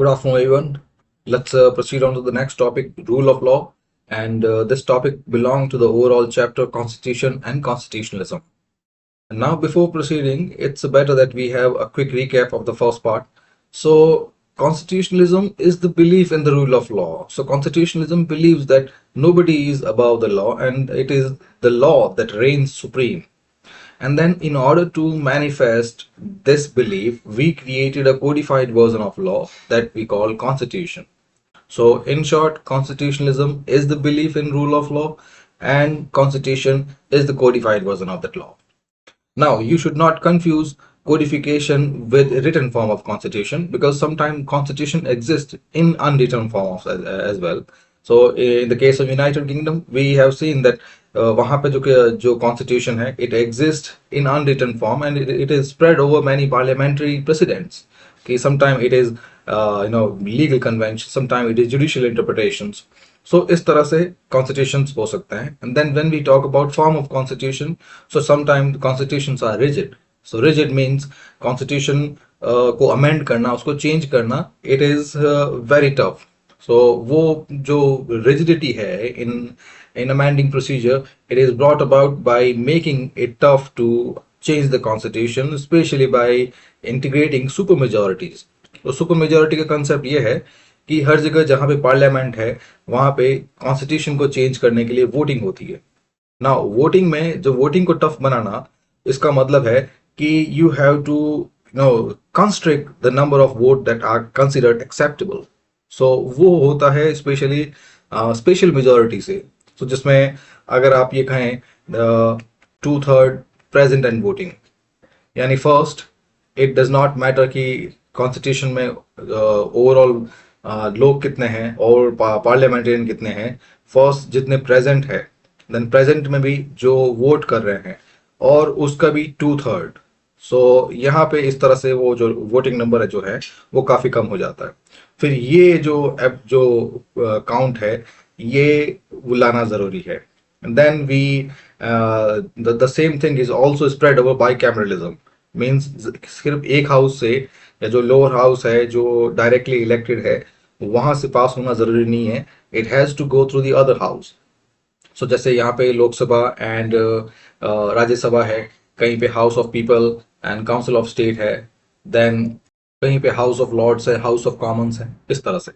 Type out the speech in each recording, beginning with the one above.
Good afternoon, everyone. Let's proceed on to the next topic, rule of law. And this topic belongs to the overall chapter, Constitution and Constitutionalism. And now, before proceeding, it's better that we have a quick recap of the first part. So, constitutionalism is the belief in the rule of law. So, constitutionalism believes that nobody is above the law and it is the law that reigns supreme. And then, in order to manifest this belief, we created a codified version of law that we call constitution. So, in short, constitutionalism is the belief in rule of law, and constitution is the codified version of that law. Now, you should not confuse codification with written form of constitution, because sometimes constitution exists in unwritten form as well. So in the case of United Kingdom, we have seen that वहाँ पे जो constitution है, it exists in unwritten form and it is spread over many parliamentary precedents. Okay, sometimes it is legal convention, sometimes it is judicial interpretations. So इस तरह से constitutions हो सकते हैं. And then when we talk about form of constitution, so sometimes constitutions are rigid. So rigid means constitution को amend करना, उसको change करना, it is very tough. So वो जो rigidity है in amending procedure, it is brought about by making it tough to change the constitution, especially by integrating super majorities. तो super majority का concept ये है कि हर जगह जहां पे पार्लियामेंट है वहां पे कॉन्स्टिट्यूशन को चेंज करने के लिए वोटिंग होती है ना. वोटिंग में जो वोटिंग को टफ बनाना, इसका मतलब है कि you have to constrict the number of vote that are considered acceptable. So वो होता है स्पेशली स्पेशल मेजोरिटी से. सो जिसमें अगर आप ये कहें 2/3 प्रेजेंट एंड वोटिंग, यानी first it does not matter कि कॉन्स्टिट्यूशन में ओवरऑल लोग कितने हैं और पार्लियामेंटेरियन कितने हैं. फर्स्ट जितने प्रेजेंट है, देन प्रेजेंट में भी जो वोट कर रहे हैं और उसका भी 2/3. सो यहाँ पे इस तरह से वो जो वोटिंग नंबर है जो है वो काफी कम हो जाता है. फिर ये जो काउंट है ये लाना जरूरी है. Then we the same thing is also spread over bicameralism. Means सिर्फ एक हाउस से या जो लोअर हाउस है जो डायरेक्टली इलेक्टेड है वहां से पास होना जरूरी नहीं है. It has to go through the other house. So जैसे यहाँ पे लोकसभा एंड राज्यसभा है, कहीं पे house of people and council of state है, देन कहीं पे हाउस ऑफ लॉर्ड्स है, हाउस ऑफ कॉमन्स है, इस तरह से.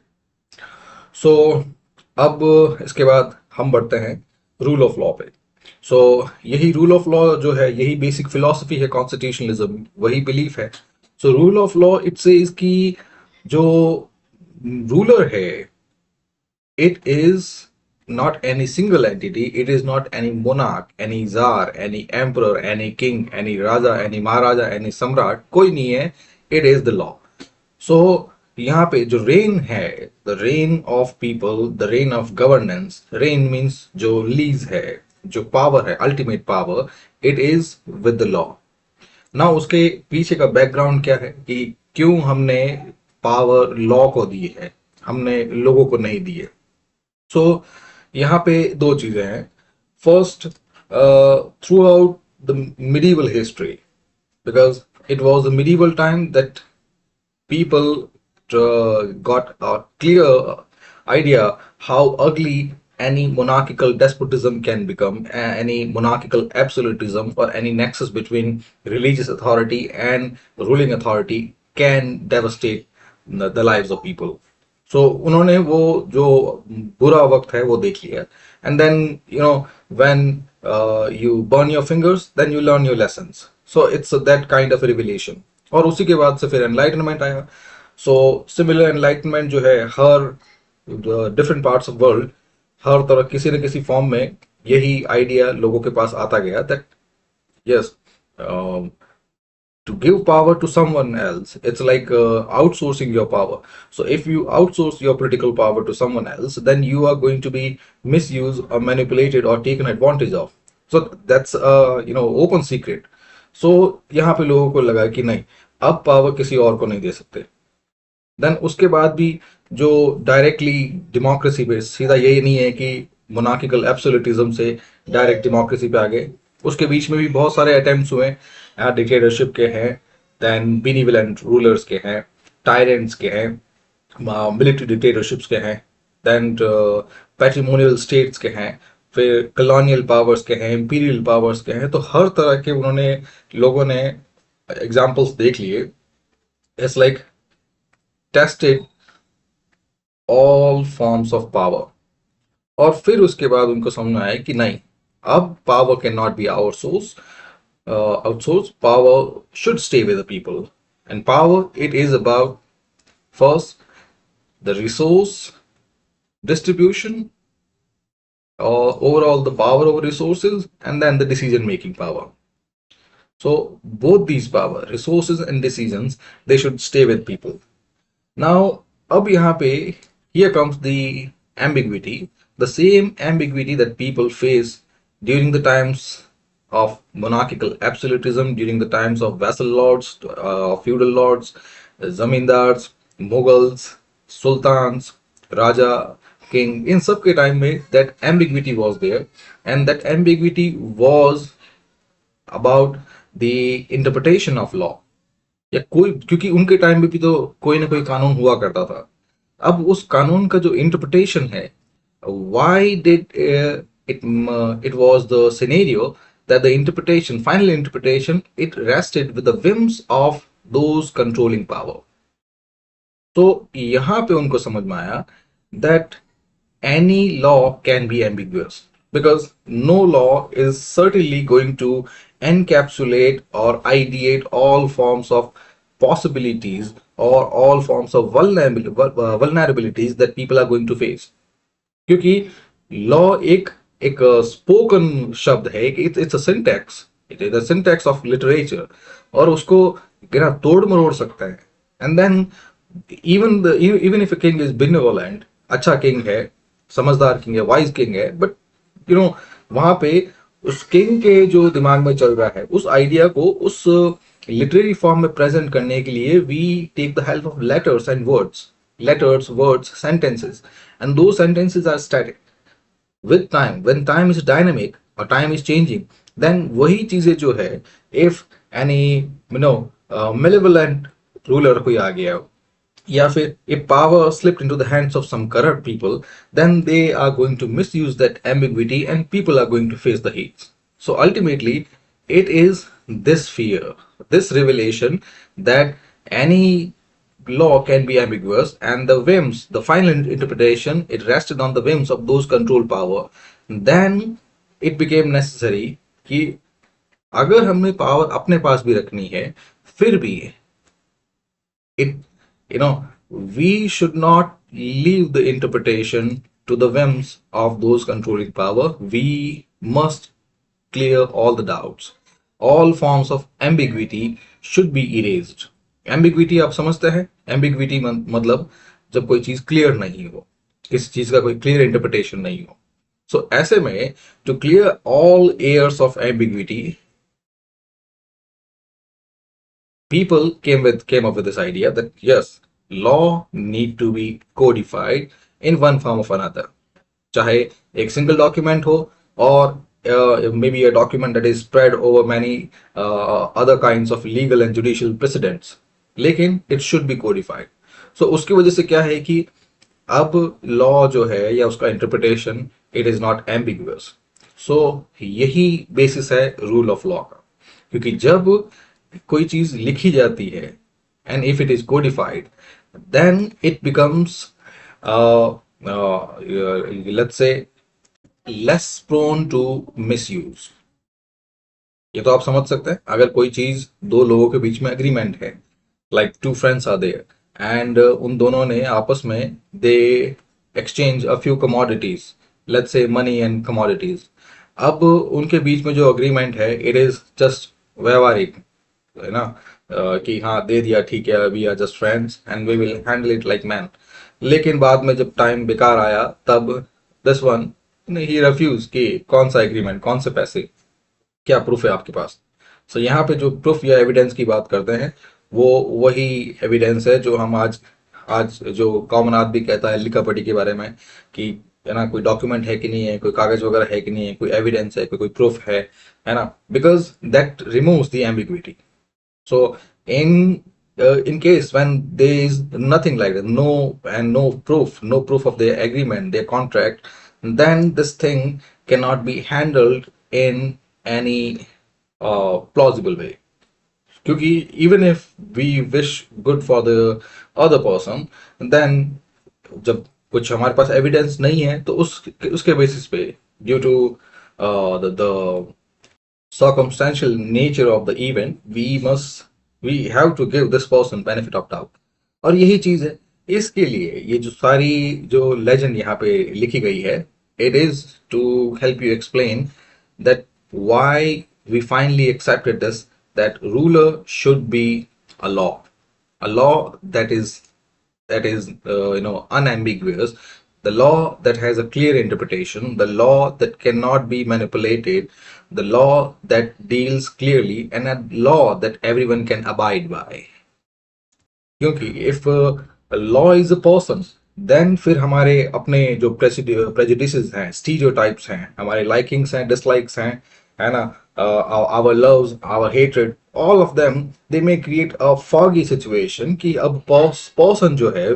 सो अब इसके बाद हम बढ़ते हैं रूल ऑफ लॉ पे. सो यही रूल ऑफ लॉ जो है, यही बेसिक फिलॉसफी है कॉन्स्टिट्यूशनलिज्म, वही बिलीफ है. सो rule of law it says कि जो रूलर है, it is not any single entity, it is not any monarch, any czar, any emperor, any king, any raja, any maharaja, any samrat, कोई नहीं है. it is the law. so यहाँ पे जो reign है, the reign of people, the reign of governance, reign means जो lease है, जो पावर है, ultimate power, it is with the law. ना उसके पीछे का बैकग्राउंड क्या है कि क्यों हमने पावर लॉ को दी है, हमने लोगों को नहीं दी है. सो यहाँ पे दो चीजें हैं. First, through out the medieval history, because it was the medieval time that people got a clear idea how ugly any monarchical despotism can become, any monarchical absolutism or any nexus between religious authority and ruling authority can devastate the lives of people. So उन्होंने वो जो बुरा वक्त है वो देख लिया. And then when you burn your fingers, then you learn your lessons. So it's that kind of revelation. और उसी के बाद से फिर enlightenment आया. So similar enlightenment जो है हर different parts of world, हर तरह किसी न किसी फॉर्म में यही आइडिया लोगों के पास आता गया that yes, to give power to someone else, it's like outsourcing your power. So if you outsource your political power to someone else, then you are going to be misused or manipulated or taken advantage of. So that's open secret. So यहाँ पे लोगों को लगा कि नहीं, अब power किसी और को नहीं दे सकते. देन उसके बाद भी जो डायरेक्टली डेमोक्रेसी पे, सीधा यही नहीं है कि मोनार्किकल एब्सोल्यूटिज्म से डायरेक्ट डेमोक्रेसी पे आ गए. उसके बीच में भी बहुत सारे अटेम्प्ट्स हुए. डिक्टेटरशिप के हैं, देन बेनिवोलेंट रूलर्स के हैं, टायरेंट्स के हैं. मिलिट्री डिक्टेटरशिप्स के हैं, देन पैट्रिमोनियल स्टेट्स के हैं, फिर कॉलोनियल पावर्स के हैं, इंपीरियल पावर्स के हैं। तो हर तरह के उन्होंने लोगों ने एग्जाम्पल्स देख लिए। It's like tested all forms of power, और फिर उसके बाद उनको समझ में आया कि नहीं, अब power can not be outsource outsourced. Power should stay with the people, and power, it is about first the resource distribution, or overall the power over resources, and then the decision making power. So both these power, resources and decisions, they should stay with people. Now, अब यहाँ पे here comes the ambiguity, the same ambiguity that people face during the times of monarchical absolutism, during the times of vassal lords, feudal lords, zamindars, Mughals, sultans, raja, king. In सब के time में that ambiguity was there, and that ambiguity was about the interpretation of law. या कोई, क्योंकि उनके time में भी तो कोई ना कोई कानून हुआ करता था। अब उस कानून का जो इंटरप्रिटेशन है, why did it was the scenario that the interpretation, final interpretation, it rested with the whims of those controlling power. तो यहां पे उनको समझ में आया that any law can be ambiguous, because no law is certainly going to encapsulate or ideate all forms of possibilities or all forms of vulnerabilities that people are going to face. क्योंकि law एक spoken शब्द है, it's a syntax, it is a syntax of literature, और उसको गिरा तोड़ मरोड़ सकता है। And then even if a king is benevolent, अच्छा किंग है, समझदार किंग है, वाइज किंग है, बट वहां पे उस किंग के जो दिमाग में चल रहा है, उस आइडिया को उस लिटरेरी फॉर्म में प्रेजेंट करने के लिए we take the help of letters, words, sentences, and though sentences are static. With time, when time is dynamic or time is changing, then वही चीजें जो है, इफ एनी malevolent रूलर कोई आ गया, या फिर if power slipped into the hands of some corrupt people, then they are going to misuse that ambiguity and people are going to face the hates. So ultimately, it is this fear, this revelation that any law can be ambiguous, and the whims, the final interpretation, it rested on the whims of those control power. Then it became necessary कि अगर हमने power अपने पास भी रखनी है, फिर भी it, we should not leave the interpretation to the whims of those controlling power. We must clear all the doubts. All forms of ambiguity should be erased. Ambiguity आप समझते हैं? Ambiguity मतलब जब कोई चीज क्लियर नहीं हो, किसी चीज का कोई क्लियर इंटरप्रिटेशन नहीं हो। So ऐसे में to clear all airs of ambiguity, people came up with this idea that yes, law need to be codified in one form of another. चाहे एक single document हो, or maybe a document that is spread over many other kinds of legal and judicial precedents, लेकिन it should be codified. So उसकी वजह से क्या है कि अब law जो है या उसका interpretation, it is not ambiguous. So यही basis है rule of law का, क्योंकि जब कोई चीज लिखी जाती है and if it is codified, then it becomes let's say less prone to misuse. ये तो आप समझ सकते हैं, अगर कोई चीज दो लोगों के बीच में एग्रीमेंट है, like two friends are there, and उन दोनों ने आपस में they exchange a few commodities, let's say money and commodities. अब उनके बीच में जो अग्रीमेंट है, it is just व्यवहारिक है ना, कि हाँ दे दिया, ठीक है, we are just friends and we will handle it like man. लेकिन बाद में जब टाइम बेकार आया, तब दिस वन ही रिफ्यूज कि कौन सा एग्रीमेंट, कौन से पैसे, क्या प्रूफ है आपके पास। सो यहाँ पे जो प्रूफ या एविडेंस की बात करते हैं, वो वही एविडेंस है जो हम आज जो कॉमन आदमी कहता है लिखा पढ़ी के बारे में, कि है ना, कोई डॉक्यूमेंट है कि नहीं है, कोई कागज वगैरह है कि नहीं है, कोई एविडेंस है, कोई प्रूफ है ना, because that removes the ambiguity. So in in case when there is nothing like that, no proof of their agreement, their contract, then this thing cannot be handled in any plausible way. क्योंकि even if we wish good for the other person, then जब कुछ हमारे पास evidence नहीं है तो उसके basis पे, due to the circumstantial nature of the event, we have to give this person benefit of doubt. और यही चीज है, इसके लिए ये जो सारी जो लेजेंड यहाँ पे लिखी गई है, it is to help you explain that why we finally accepted this, that ruler should be a law that is unambiguous, the law that has a clear interpretation, the law that cannot be manipulated, the law that deals clearly, and a law that everyone can abide by. क्योंकि if a law is a person, then फिर हमारे अपने जो prejudices हैं, stereotypes हैं, हमारे likings हैं, dislikes हैं, है ना, our loves, our hatred, all of them, they may create a foggy situation कि अब person जो है,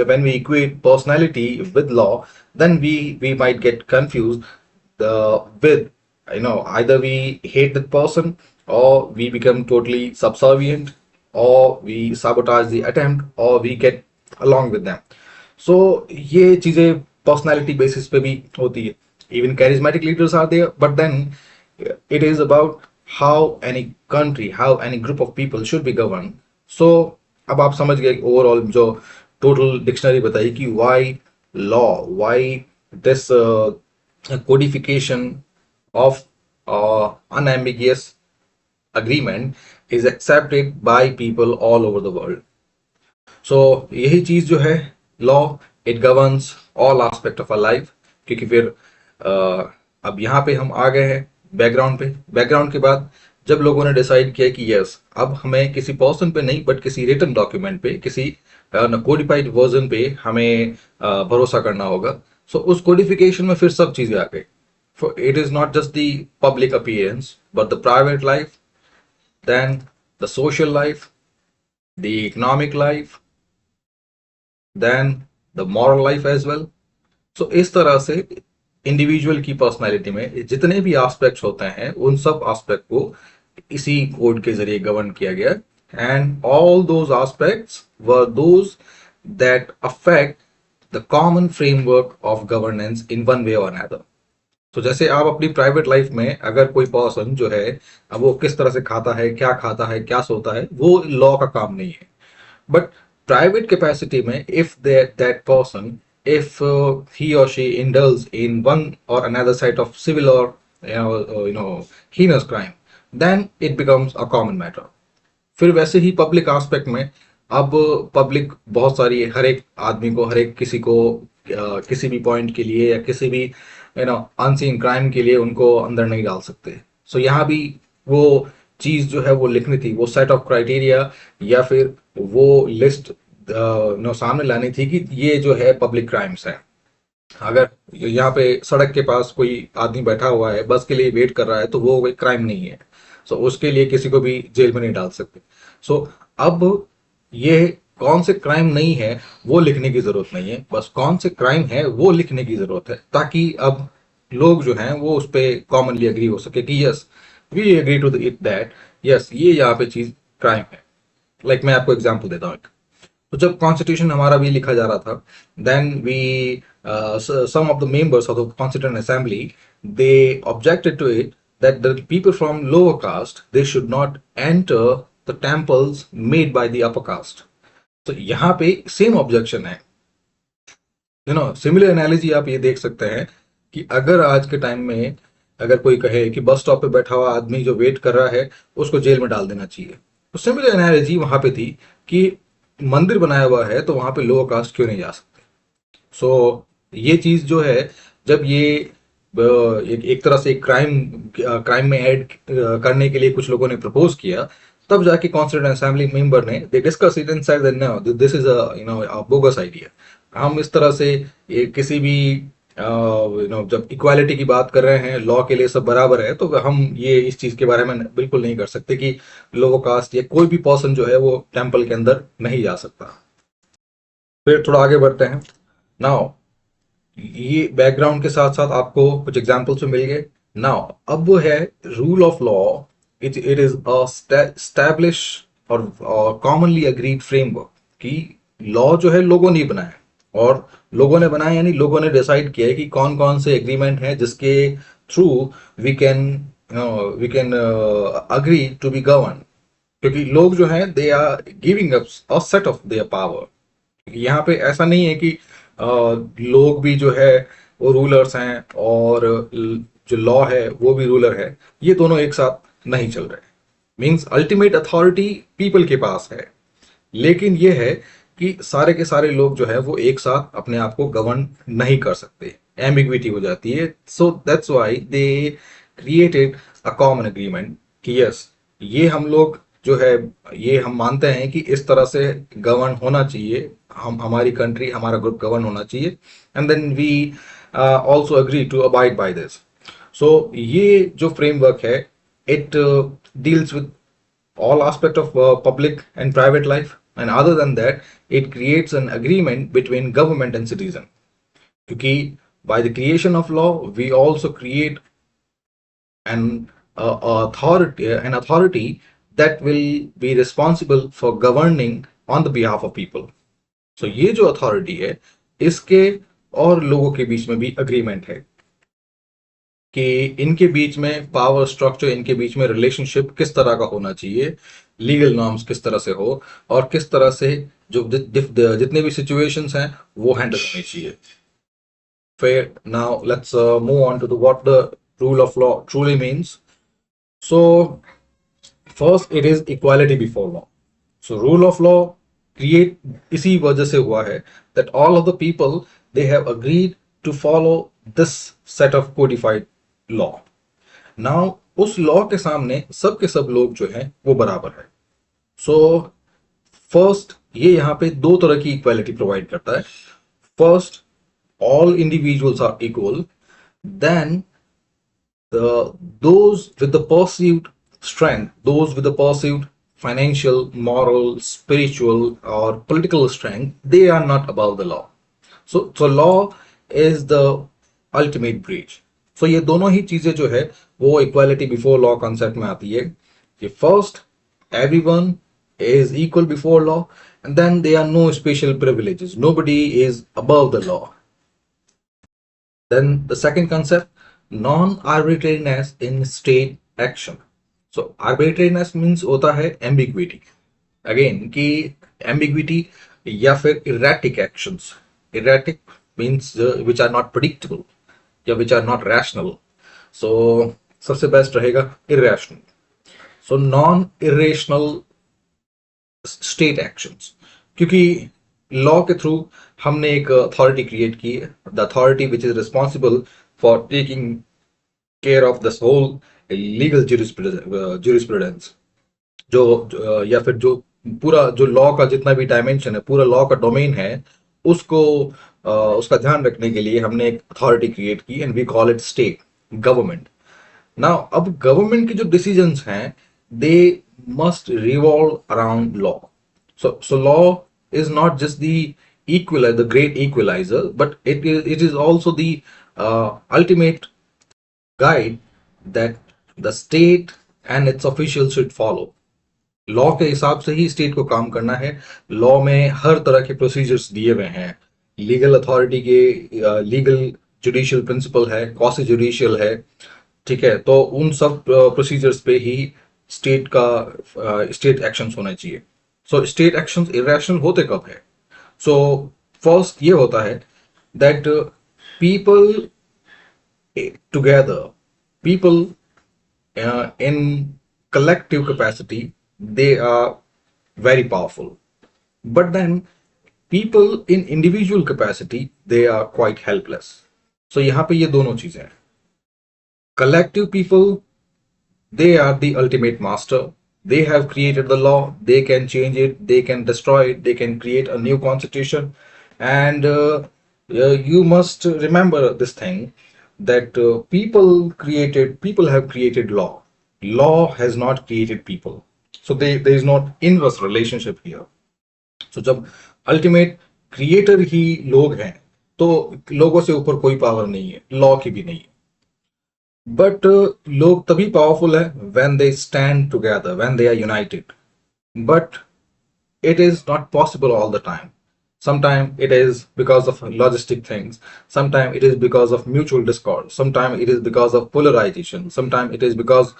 when we equate personality with law, then we might get confused with, either we hate that person, or we become totally subservient, or we sabotage the attempt, or we get along with them. So ये चीजें personality basis पे भी होती है. Even charismatic leaders are there, but then it is about how any country, how any group of people should be governed. So अब आप समझ गए overall जो total dictionary बताई कि why law, why this codification of unambiguous agreement is accepted by people all over the world. So यही चीज जो है, law, it governs all aspect of our life. क्योंकि फिर अब यहाँ पे हम आ गए हैं बैकग्राउंड के बाद जब लोगों ने डिसाइड किया कि यस, अब हमें किसी पर्सन पे नहीं बट किसी रिटन डॉक्यूमेंट पे, किसी कोडिफाइड वर्जन पे हमें भरोसा करना होगा. सो उस कोडिफिकेशन में फिर सब चीजें आ गई. It is not just the public appearance but the private life, then the social life, the economic life, then the moral life as well. So इस तरह से इंडिविजुअल की पर्सनालिटी में जितने भी एस्पेक्ट्स होते हैं, उन सब एस्पेक्ट को इसी कोड के जरिए गवर्न किया गया. And all those aspects were those that affect the common framework of governance in one way और अनदर. तो जैसे आप अपनी प्राइवेट लाइफ में अगर कोई पर्सन जो है, अब वो किस तरह से खाता है, क्या सोता है, वो लॉ का काम नहीं है. बट प्राइवेट कैपेसिटी में if that person, if he or she indulges in one or another side of civil or heinous crime, then it becomes a common matter. फिर वैसे ही पब्लिक एस्पेक्ट में अब पब्लिक बहुत सारी, हर एक आदमी को, हर एक किसी को किसी भी पॉइंट के लिए या किसी भी अनसीन क्राइम के लिए उनको अंदर नहीं डाल सकते. सो यहाँ भी वो चीज जो है वो लिखनी थी, वो सेट ऑफ क्राइटेरिया या फिर वो लिस्ट सामने लानी थी कि ये जो है पब्लिक क्राइम्स है. अगर यहाँ पे सड़क के पास कोई आदमी बैठा हुआ है, बस के लिए वेट कर रहा है, तो वो कोई क्राइम नहीं है. सो उसके लिए किसी को भी जेल में नहीं डाल सकते. सो अब ये कौन से क्राइम नहीं है वो लिखने की जरूरत नहीं है, बस कौन से क्राइम है वो लिखने की जरूरत है, ताकि अब लोग जो हैं वो उस पर कॉमनली एग्री हो सके कि yes, we agree to it that yes, ये यहाँ पे चीज क्राइम है. लाइक मैं आपको एग्जाम्पल देता हूँ. तो जब कॉन्स्टिट्यूशन हमारा भी लिखा जा रहा था, then we some of the members of the constituent assembly, they objected to it that the people from lower caste, they should not enter the temples made by the upper caste. तो यहाँ पे same objection है. Similar analogy आप ये देख सकते हैं कि अगर आज के टाइम में अगर कोई कहे कि बस स्टॉप पे बैठा हुआ आदमी जो वेट कर रहा है उसको जेल में डाल देना चाहिए, तो सिमिलर एनालिजी वहां पे थी कि मंदिर बनाया हुआ है तो वहां पे लोअर कास्ट क्यों नहीं जा सकते. सो ये चीज जो है, जब ये एक तरह से क्राइम में ऐड करने के लिए कुछ लोगों ने प्रपोज किया, तब जाके कॉन्स्टिट्यूएंट असेंबली मेंबर ने they discuss it and said that no, this is a bogus idea. हम इस तरह से ये किसी भी जब इक्वालिटी की बात कर रहे हैं, लॉ के लिए सब बराबर है, तो हम ये इस चीज के बारे में बिल्कुल नहीं कर सकते कि लोअर कास्ट या कोई भी पर्सन जो है वो टेम्पल के अंदर नहीं जा सकता। फिर थोड़ा आगे बढ़ते हैं। नाउ ये बैकग्राउंड के साथ साथ आपको कुछ एग्जांपल्स भी मिल गए। नाउ अब वो है rule of law. It is a establish और कॉमनली अग्रीड फ्रेमवर्क कि लॉ जो है लोगों ने बनाया, और लोगों ने बनाया यानी लोगों ने डिसाइड किया है कि कौन कौन से एग्रीमेंट हैं जिसके through we can we can agree to be govern. क्योंकि लोग जो हैं they are giving up a set of their power. यहाँ पे ऐसा नहीं है कि लोग भी जो है वो रूलर्स हैं और जो लॉ है वो भी रूलर है, ये दोनों एक साथ नहीं चल रहे। मींस अल्टीमेट अथॉरिटी पीपल के पास है, लेकिन ये है कि सारे के सारे लोग जो है वो एक साथ अपने आप को गवर्न नहीं कर सकते, एम्बिग्विटी हो जाती है। So that's why they created a common agreement कि यस, ये हम लोग जो है ये हम मानते हैं कि इस तरह से गवर्न होना चाहिए, हम हमारी कंट्री हमारा ग्रुप गवर्न होना चाहिए, and then we also agree to abide by this. So ये जो फ्रेमवर्क है, it deals with all aspect of public and private life, and other than that it creates an agreement between government and citizen, क्योंकि by the creation of law we also create an authority that will be responsible for governing on the behalf of people. So ये जो authority है इसके और लोगों के बीच में भी अग्रीमेंट है कि इनके बीच में पावर स्ट्रक्चर, इनके बीच में रिलेशनशिप किस तरह का होना चाहिए, लीगल नॉर्म्स किस तरह से हो, और किस तरह से जो जितने भी सिचुएशंस हैं वो हैंडल होनी चाहिए। फिर now let's move on to the what the rule of law truly means. So first it is equality before law. So rule of law create इसी वजह से हुआ है that all of the people they have agreed to follow this set of codified law. Now उस law के सामने सब के सब लोग जो हैं वो बराबर है। सो फर्स्ट ये यहाँ पे दो तरह की इक्वालिटी प्रोवाइड करता है। First, all individuals are equal, then those with the perceived strength, those with the perceived financial, moral, spiritual or political strength, they are not above the law. So law is the ultimate breach. So ये दोनों ही चीजें जो है वो equality before law concept में आती है कि first everyone is equal before law, and then there are no special privileges, nobody is above the law. Then the second concept, non-arbitrariness in state action. So arbitrariness means होता है ambiguity. Again कि ambiguity या फिर erratic actions. Erratic means which are not predictable या which are not rational. So सबसे best रहेगा irrational. So non-irrational state actions, क्योंकि law के थ्रू हमने एक अथॉरिटी क्रिएट की है, the authority which is responsible for taking care of this whole legal jurisprudence, या फिर जो पूरा जो लॉ का जितना भी डायमेंशन है, पूरा लॉ का डोमेन है, उसको उसका ध्यान रखने के लिए हमने एक अथॉरिटी क्रिएट की, and we call it state government. Now अब गवर्नमेंट के जो डिसीजंस हैं they must revolve around law. So law is not just the great equalizer, but it is also the ultimate guide that the state and its officials should follow. Law के हिसाब से ही state को काम करना है। Law में हर तरह के प्रोसीजर्स दिए हुए हैं, लीगल अथॉरिटी के लीगल जुडिशियल प्रिंसिपल है, कॉसी जुडिशियल है, ठीक है, तो उन सब प्रोसीजर्स पे ही स्टेट एक्शंस होने चाहिए। सो स्टेट एक्शंस इरेशनल होते कब है? सो फर्स्ट ये होता है that people together, people in collective capacity, they are very powerful, but then people in individual capacity they are quite helpless. So यहाँ पे ये दोनों चीजें हैं। Collective people, they are the ultimate master. They have created the law, they can change it, they can destroy it, they can create a new constitution, and You must remember this thing that people have created law. Law has not created people. So there is not inverse relationship here. So जब ultimate creator ही लोग हैं तो लोगों से ऊपर कोई power नहीं है, लॉ की भी नहीं है. बट लोग तभी पावरफुल है when they stand together, when they are united. But it is not possible all the time. Sometimes it is because of logistic things. Sometimes it is because of mutual discord. Sometimes it is because of polarization. Sometimes it is because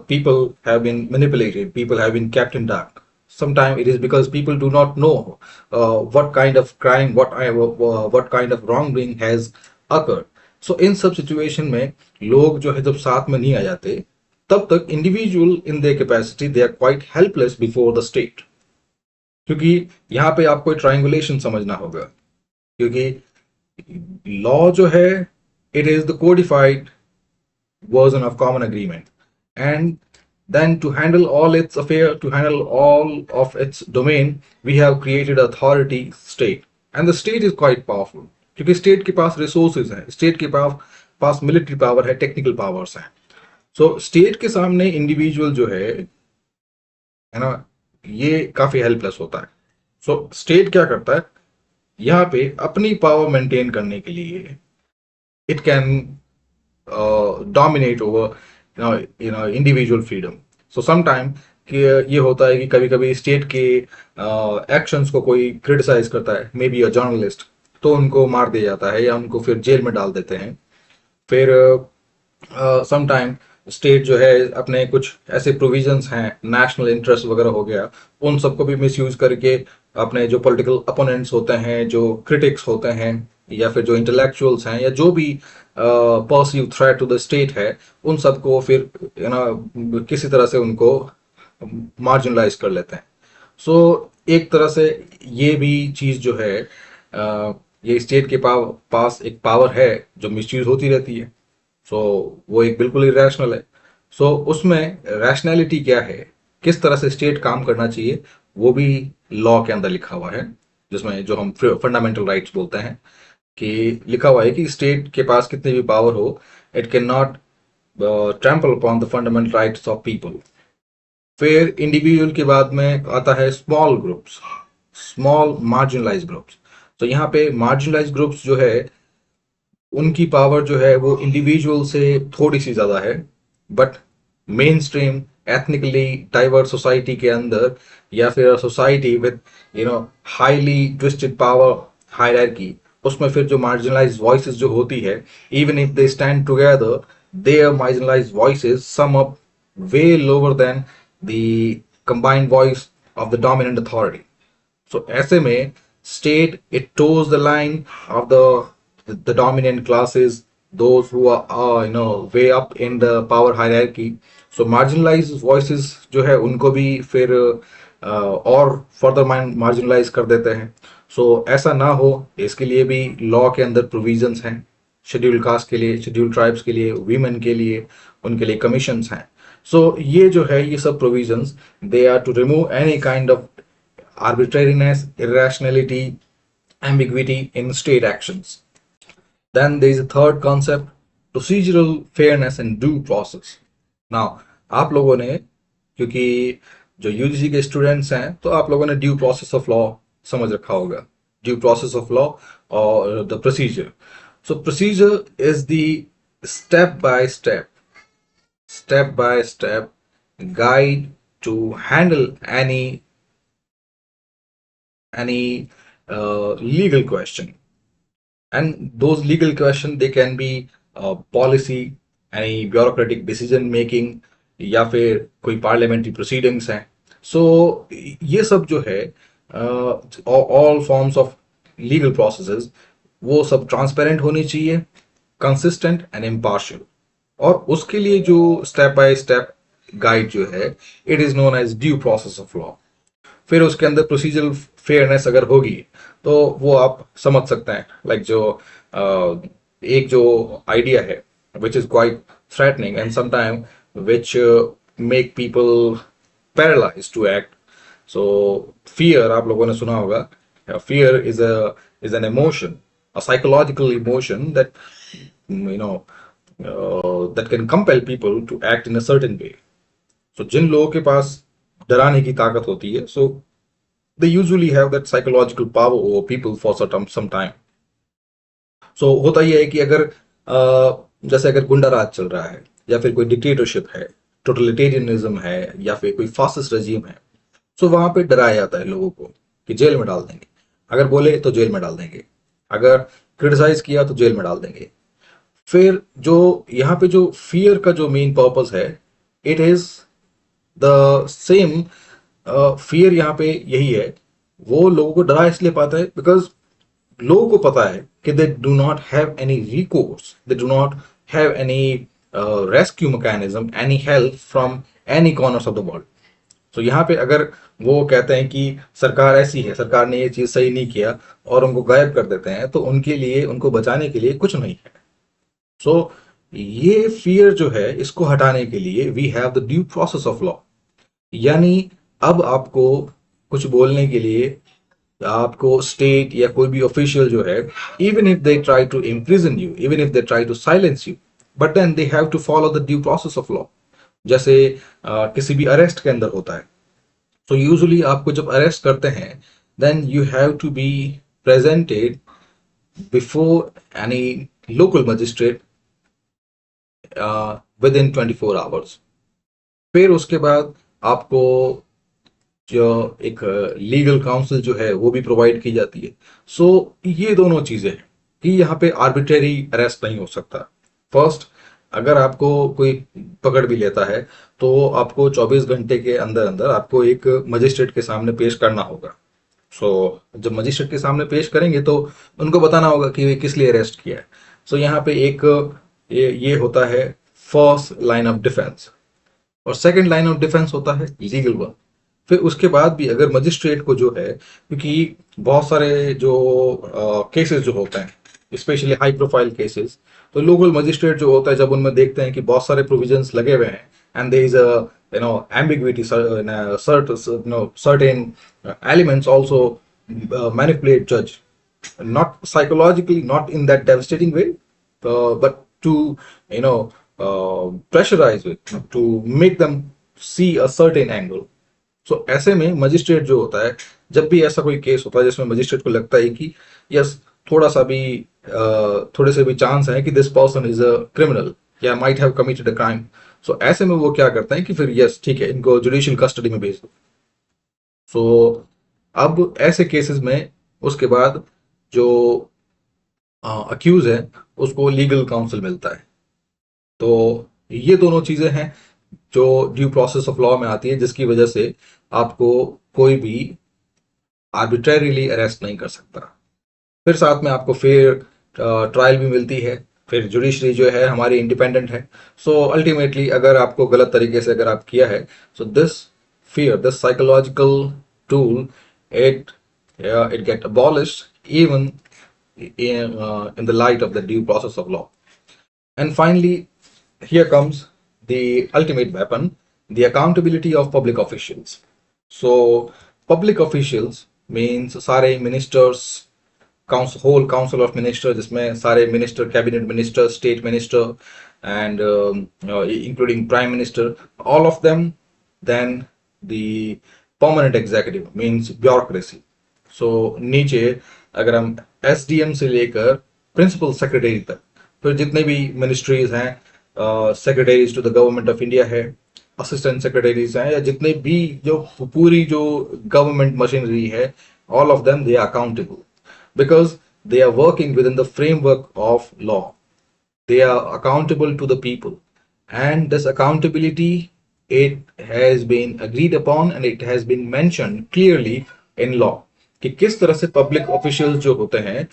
people have been manipulated. People have been kept in dark. Sometimes it is because people do not know what kind of crime, what kind of wrongdoing has occurred. So in सब situation में लोग जो है जब साथ में नहीं आ जाते तब तक individual in their capacity they are quite helpless before the state. क्योंकि यहाँ पे आपको ट्रायंगुलेशन समझना होगा, क्योंकि लॉ जो है it is the codified version of common agreement, and then to handle all its affair, to handle all of its domain, we have created authority state, and the state is quite powerful क्योंकि state के पास resources हैं, state के पास military power है, technical powers हैं. सो state के सामने individual जो है ना, ये काफी हेल्पलेस होता है. सो स्टेट क्या करता है यहाँ पे अपनी पावर मेंटेन करने के लिए it can dominate over individual freedom. So sometime कि ये होता है कि कभी कभी स्टेट के एक्शंस को कोई क्रिटिसाइज करता है, मे बी अ जर्नलिस्ट, तो उनको मार दिया जाता है या उनको फिर जेल में डाल देते हैं. फिर समटाइम स्टेट जो है अपने कुछ ऐसे प्रोविजंस हैं, नेशनल इंटरेस्ट वगैरह हो गया, उन सबको भी मिसयूज करके अपने जो पॉलिटिकल अपोनेंट्स होते हैं, जो क्रिटिक्स होते हैं, या फिर जो इंटेलेक्चुअल्स हैं, या जो भी perceive threat to the state है, उन सबको फिर किसी तरह से उनको मार्जिनलाइज कर लेते हैं. सो एक तरह से ये भी चीज जो है ये स्टेट के पास एक पावर है जो मिसयूज होती रहती है. सो वो एक बिल्कुल इरेशनल है. सो उसमें रैशनैलिटी क्या है, किस तरह से स्टेट काम करना चाहिए, वो भी लॉ के अंदर लिखा हुआ है, जिसमें जो हम फंडामेंटल राइट्स बोलते हैं कि लिखा हुआ है कि स्टेट के पास कितनी भी पावर हो, it can not trample upon the fundamental rights of people. फिर इंडिविजुअल के बाद में आता है small groups, small marginalize groups. तो यहाँ पे मार्जिनलाइज ग्रुप्स जो है उनकी पावर जो है वो इंडिविजुअल से थोड़ी सी ज्यादा है, but mainstream ethnically diverse society के अंदर, या फिर society with highly twisted power hierarchy, उसमें फिर जो मार्जिनलाइज वॉइसेस जो होती है, even if they stand together, their marginalise voices sum up way lower than the combined voice of the dominant authority. So ऐसे में state it toes the line of the dominant classes, those who are way up in the power hierarchy. So marginalized voices जो है उनको भी फिर और further marginalize कर देते हैं. So ऐसा ना हो इसके लिए भी लॉ के अंदर प्रोविजंस हैं, शेड्यूल कास्ट के लिए, शेड्यूल ट्राइब्स के लिए, वीमेन के लिए, उनके लिए कमीशंस हैं. सो ये जो है ये सब provisions they are to remove any kind of arbitrariness, irrationality, ambiguity in state actions. Then there is a third concept, procedural fairness and due process. Now, आप लोगों ने, क्योंकि जो यूजीसी के स्टूडेंट्स हैं, तो आप लोगों ने ड्यू प्रोसेस ऑफ लॉ समझ रखा होगा. ड्यू प्रोसेस ऑफ लॉ और the procedure. So procedure is the step by step guide to handle any legal question, and those legal question they can be policy, any bureaucratic decision making, या फिर कोई parliamentary proceedings हैं. सो ये सब जो है all forms of legal processes वो सब ट्रांसपेरेंट होनी चाहिए, कंसिस्टेंट एंड इम्पार्शियल. और उसके लिए जो स्टेप बाय स्टेप गाइड जो है it is known as due process of law. फिर उसके अंदर प्रोसीजरल फेयरनेस अगर होगी तो वो आप समझ सकते हैं, लाइक जो एक जो आइडिया है which is quite threatening and sometime which make people paralyze to act. So fear आप लोगों ने सुना होगा. Fear is an emotion a psychological emotion that that can compel people to act in a certain way. So जिन लोगों के पास डराने की ताकत होती है, so they usually have that psychological power over people for some time. So होता यह है कि अगर जैसे अगर गुंडा राज चल रहा है, या फिर कोई डिक्टेटरशिप है, टोटलिटेरियनिज्म है, या फिर कोई फासिस्ट रजीम है, सो वहां पे डराया जाता है लोगों को कि जेल में डाल देंगे, अगर बोले तो जेल में डाल देंगे, अगर क्रिटिसाइज किया तो जेल में डाल देंगे. फिर जो यहाँ पे जो फियर का जो मेन पर्पस है, it is the same. Fear यहाँ पे यही है, वो लोगों को डरा इसलिए पाता है बिकॉज लोगों को पता है कि they do not have any recourse, they do not have any rescue mechanism, any help from any corners of the world. तो यहाँ पे अगर वो कहते हैं कि सरकार ऐसी है, सरकार ने ये चीज सही नहीं किया, और उनको गायब कर देते हैं, तो उनके लिए, उनको बचाने के लिए कुछ नहीं है. सो ये फियर जो है, इसको हटाने के लिए we have the due process of law. यानी अब आपको कुछ बोलने के लिए आपको स्टेट या कोई भी ऑफिशियल जो है, even if they try to imprison you, even if they try to silence you, but then they have to follow the due process of law. जैसे किसी भी अरेस्ट के अंदर होता है, तो यूजुअली आपको जब अरेस्ट करते हैं, then you have to be presented before any local magistrate with in 24 hours. फिर उसके बाद आपको जो एक लीगल काउंसिल जो है वो भी प्रोवाइड की जाती है. सो ये दोनों चीजें हैं कि यहाँ पे आर्बिट्रेरी अरेस्ट नहीं हो सकता. फर्स्ट, अगर आपको कोई पकड़ भी लेता है, तो आपको 24 घंटे के अंदर अंदर आपको एक मजिस्ट्रेट के सामने पेश करना होगा. सो जब मजिस्ट्रेट के सामने पेश करेंगे तो उनको बताना होगा कि वे किस लिए अरेस्ट किया है. सो यहाँ पे एक ये होता है फर्स्ट लाइन ऑफ डिफेंस, और सेकंड लाइन ऑफ डिफेंस होता है लीगल वन. फिर उसके बाद भी अगर मजिस्ट्रेट को जो है, क्योंकि बहुत सारे जो केसेस जो होते हैं, स्पेशली हाई प्रोफाइल केसेस, तो लोकल मजिस्ट्रेट जो होता है, जब उनमें देखते हैं कि बहुत सारे प्रोविजंस लगे हुए हैं, and there is a ambiguity, certain elements also manipulate judge, not psychologically, not in that devastating way, but to pressurize it, to make them see a certain angle. So ऐसे में मजिस्ट्रेट जो होता है, जब भी ऐसा कोई केस होता है जिसमें मजिस्ट्रेट को लगता है कि यस, थोड़ा सा भी थोड़े से भी चांस है कि this person is a criminal या might have committed a crime, so ऐसे में वो क्या करते हैं कि फिर यस ठीक है, इनको जुडिशियल कस्टडी में भेज दो. सो अब ऐसे केसेस में उसके बाद जो अक्यूज है उसको लीगल काउंसिल मिलता है. तो ये दोनों चीजें हैं जो ड्यू प्रोसेस ऑफ लॉ में आती है, जिसकी वजह से आपको कोई भी आर्बिट्रेरीली अरेस्ट नहीं कर सकता. फिर साथ में आपको फेयर ट्रायल भी मिलती है. फिर जुडिशरी जो है हमारी इंडिपेंडेंट है. सो अल्टीमेटली अगर आपको गलत तरीके से अगर आप किया है, so this fear, this psychological tool, it get abolished even in the light of the due process of law. And finally, here comes the ultimate weapon, the accountability of public officials. So public officials means सारे ministers, whole council of ministers, जिसमें सारे minister, cabinet minister, state minister, and including prime minister, all of them. Then the permanent executive means bureaucracy. So नीचे अगर हम SDM से लेकर principal secretary तक, फिर जितने भी मिनिस्ट्रीज हैं, secretaries to the government of India है, असिस्टेंट सेक्रेटरीज हैं, या जितने भी जो पूरी जो गवर्नमेंट मशीनरी है, all of them, they are accountable because they are working within the framework of law. They are accountable to the people, and this accountability, it has been agreed upon and it has been mentioned clearly in law कि किस तरह से public officials जो होते हैं,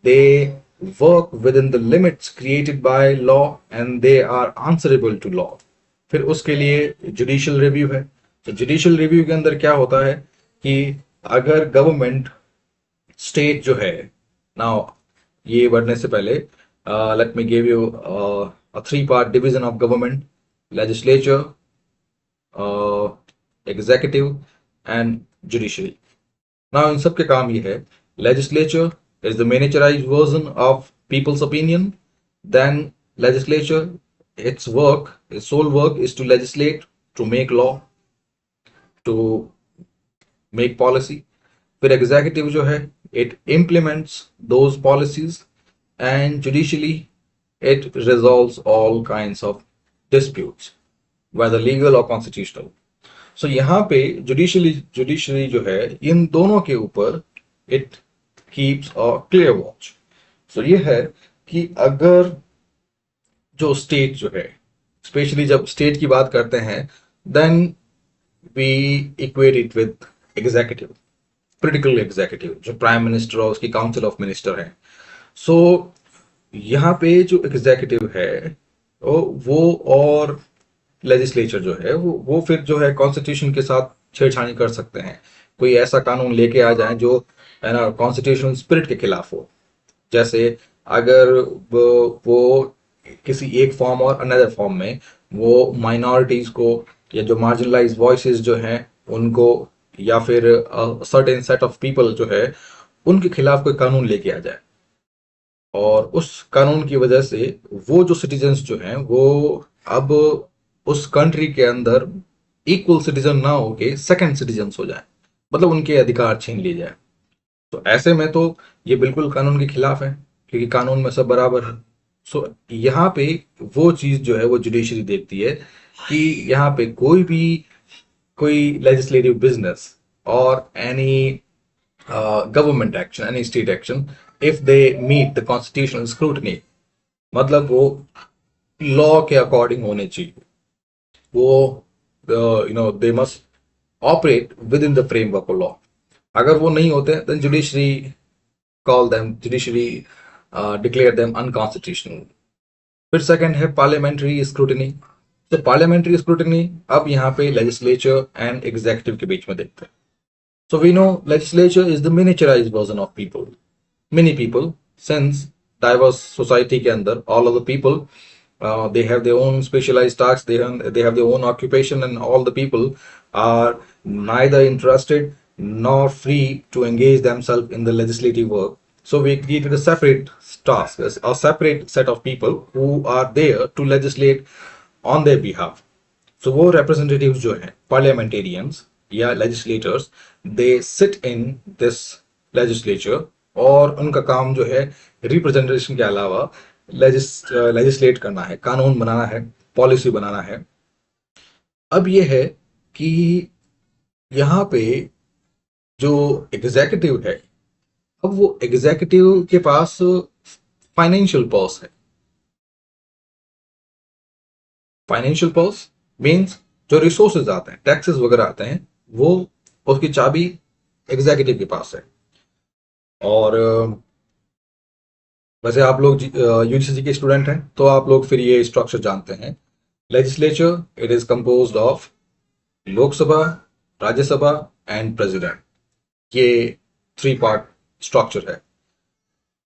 they work within the limits created by law and they are answerable to law. फिर उसके लिए जुडिशियल रिव्यू है. तो जुडिशियल रिव्यू के अंदर क्या होता है कि अगर गवर्नमेंट स्टेट जो है, नाउ ये बढ़ने से पहले let me give you a 3-part division of government: legislature, executive and judiciary. Now in सब के काम ये है, legislature is the miniaturized version of people's opinion. Then legislature, its sole work is to legislate, to make law, to make policy. फिर executive जो है, it implements those policies, and judicially it resolves all kinds of disputes, whether legal or constitutional. So यहाँ पे judiciary जो है, इन दोनों के ऊपर it keeps a clear watch. So ये है कि अगर जो स्टेट जो है, स्पेशली जब स्टेट की बात करते हैं, then we equate it with executive, political executive, जो प्राइम मिनिस्टर और उसकी काउंसिल ऑफ मिनिस्टर है. सो यहाँ पे जो एग्जीक्यूटिव है वो और लेजिस्लेचर जो है वो फिर जो है कॉन्स्टिट्यूशन के साथ छेड़छाड़ी कर सकते हैं. कोई ऐसा कानून लेके आ जाए जो है ना कॉन्स्टिट्यूशनल स्पिरिट के खिलाफ हो. जैसे अगर वो किसी एक फॉर्म और अनदर फॉर्म में वो माइनॉरिटीज को या जो मार्जिनलाइज वॉइसेस जो हैं उनको, या फिर सर्टेन सेट ऑफ पीपल जो है उनके खिलाफ कोई कानून लेके आ जाए, और उस कानून की वजह से वो जो सिटीजन्स जो हैं वो अब उस कंट्री के अंदर इक्वल सिटीजन ना होके सेकंड सिटीजन्स हो जाए, मतलब उनके अधिकार छीन लिए जाए. तो ऐसे में तो ये बिल्कुल कानून के खिलाफ है, क्योंकि कानून में सब बराबर है. सो यहाँ पे वो चीज जो है वो जुडिशरी देखती है कि यहाँ पे कोई लेजिस्लेटिव बिजनेस और any government action, any state action, if they meet the constitutional scrutiny, मतलब वो लॉ के अकॉर्डिंग होने चाहिए, वो they must operate with in the framework of law. अगर वो नहीं होते then judiciary declare them unconstitutional. फिर सेकंड है पार्लियामेंट्री स्क्रूटनी. तो पार्लियामेंट्री स्क्रूटनी अब यहाँ पे लेजिस्लेचर एंड एग्जीक्यूटिव के बीच में देखते हैं. So we know legislature is the miniaturised version of people, many people, since diverse society के अंदर all of the people they have their own specialized tasks, they have their own occupation, and all the people are neither interested nor free to engage themselves in the legislative work. So we created a separate task, a separate set of people who are there to legislate on their behalf. So वो representatives जो हैं, parliamentarians या legislators, they sit in this legislature, और उनका काम जो है representation के अलावा लेजिस्लेट करना है, कानून बनाना है, पॉलिसी बनाना है. अब ये है कि यहाँ पे जो एग्जीक्यूटिव है, अब वो एग्जीक्यूटिव के पास फाइनेंशियल पर्स है. फाइनेंशियल पर्स मीन्स जो रिसोर्सेज आते हैं, टैक्सेस वगैरह आते हैं, वो उसकी चाबी एग्जीक्यूटिव के पास है. और वैसे आप लोग यूजीसी के स्टूडेंट हैं तो आप लोग फिर ये स्ट्रक्चर जानते हैं. Legislature, it is composed of Lok Sabha, Rajya Sabha and president. ये 3 पार्ट स्ट्रक्चर है.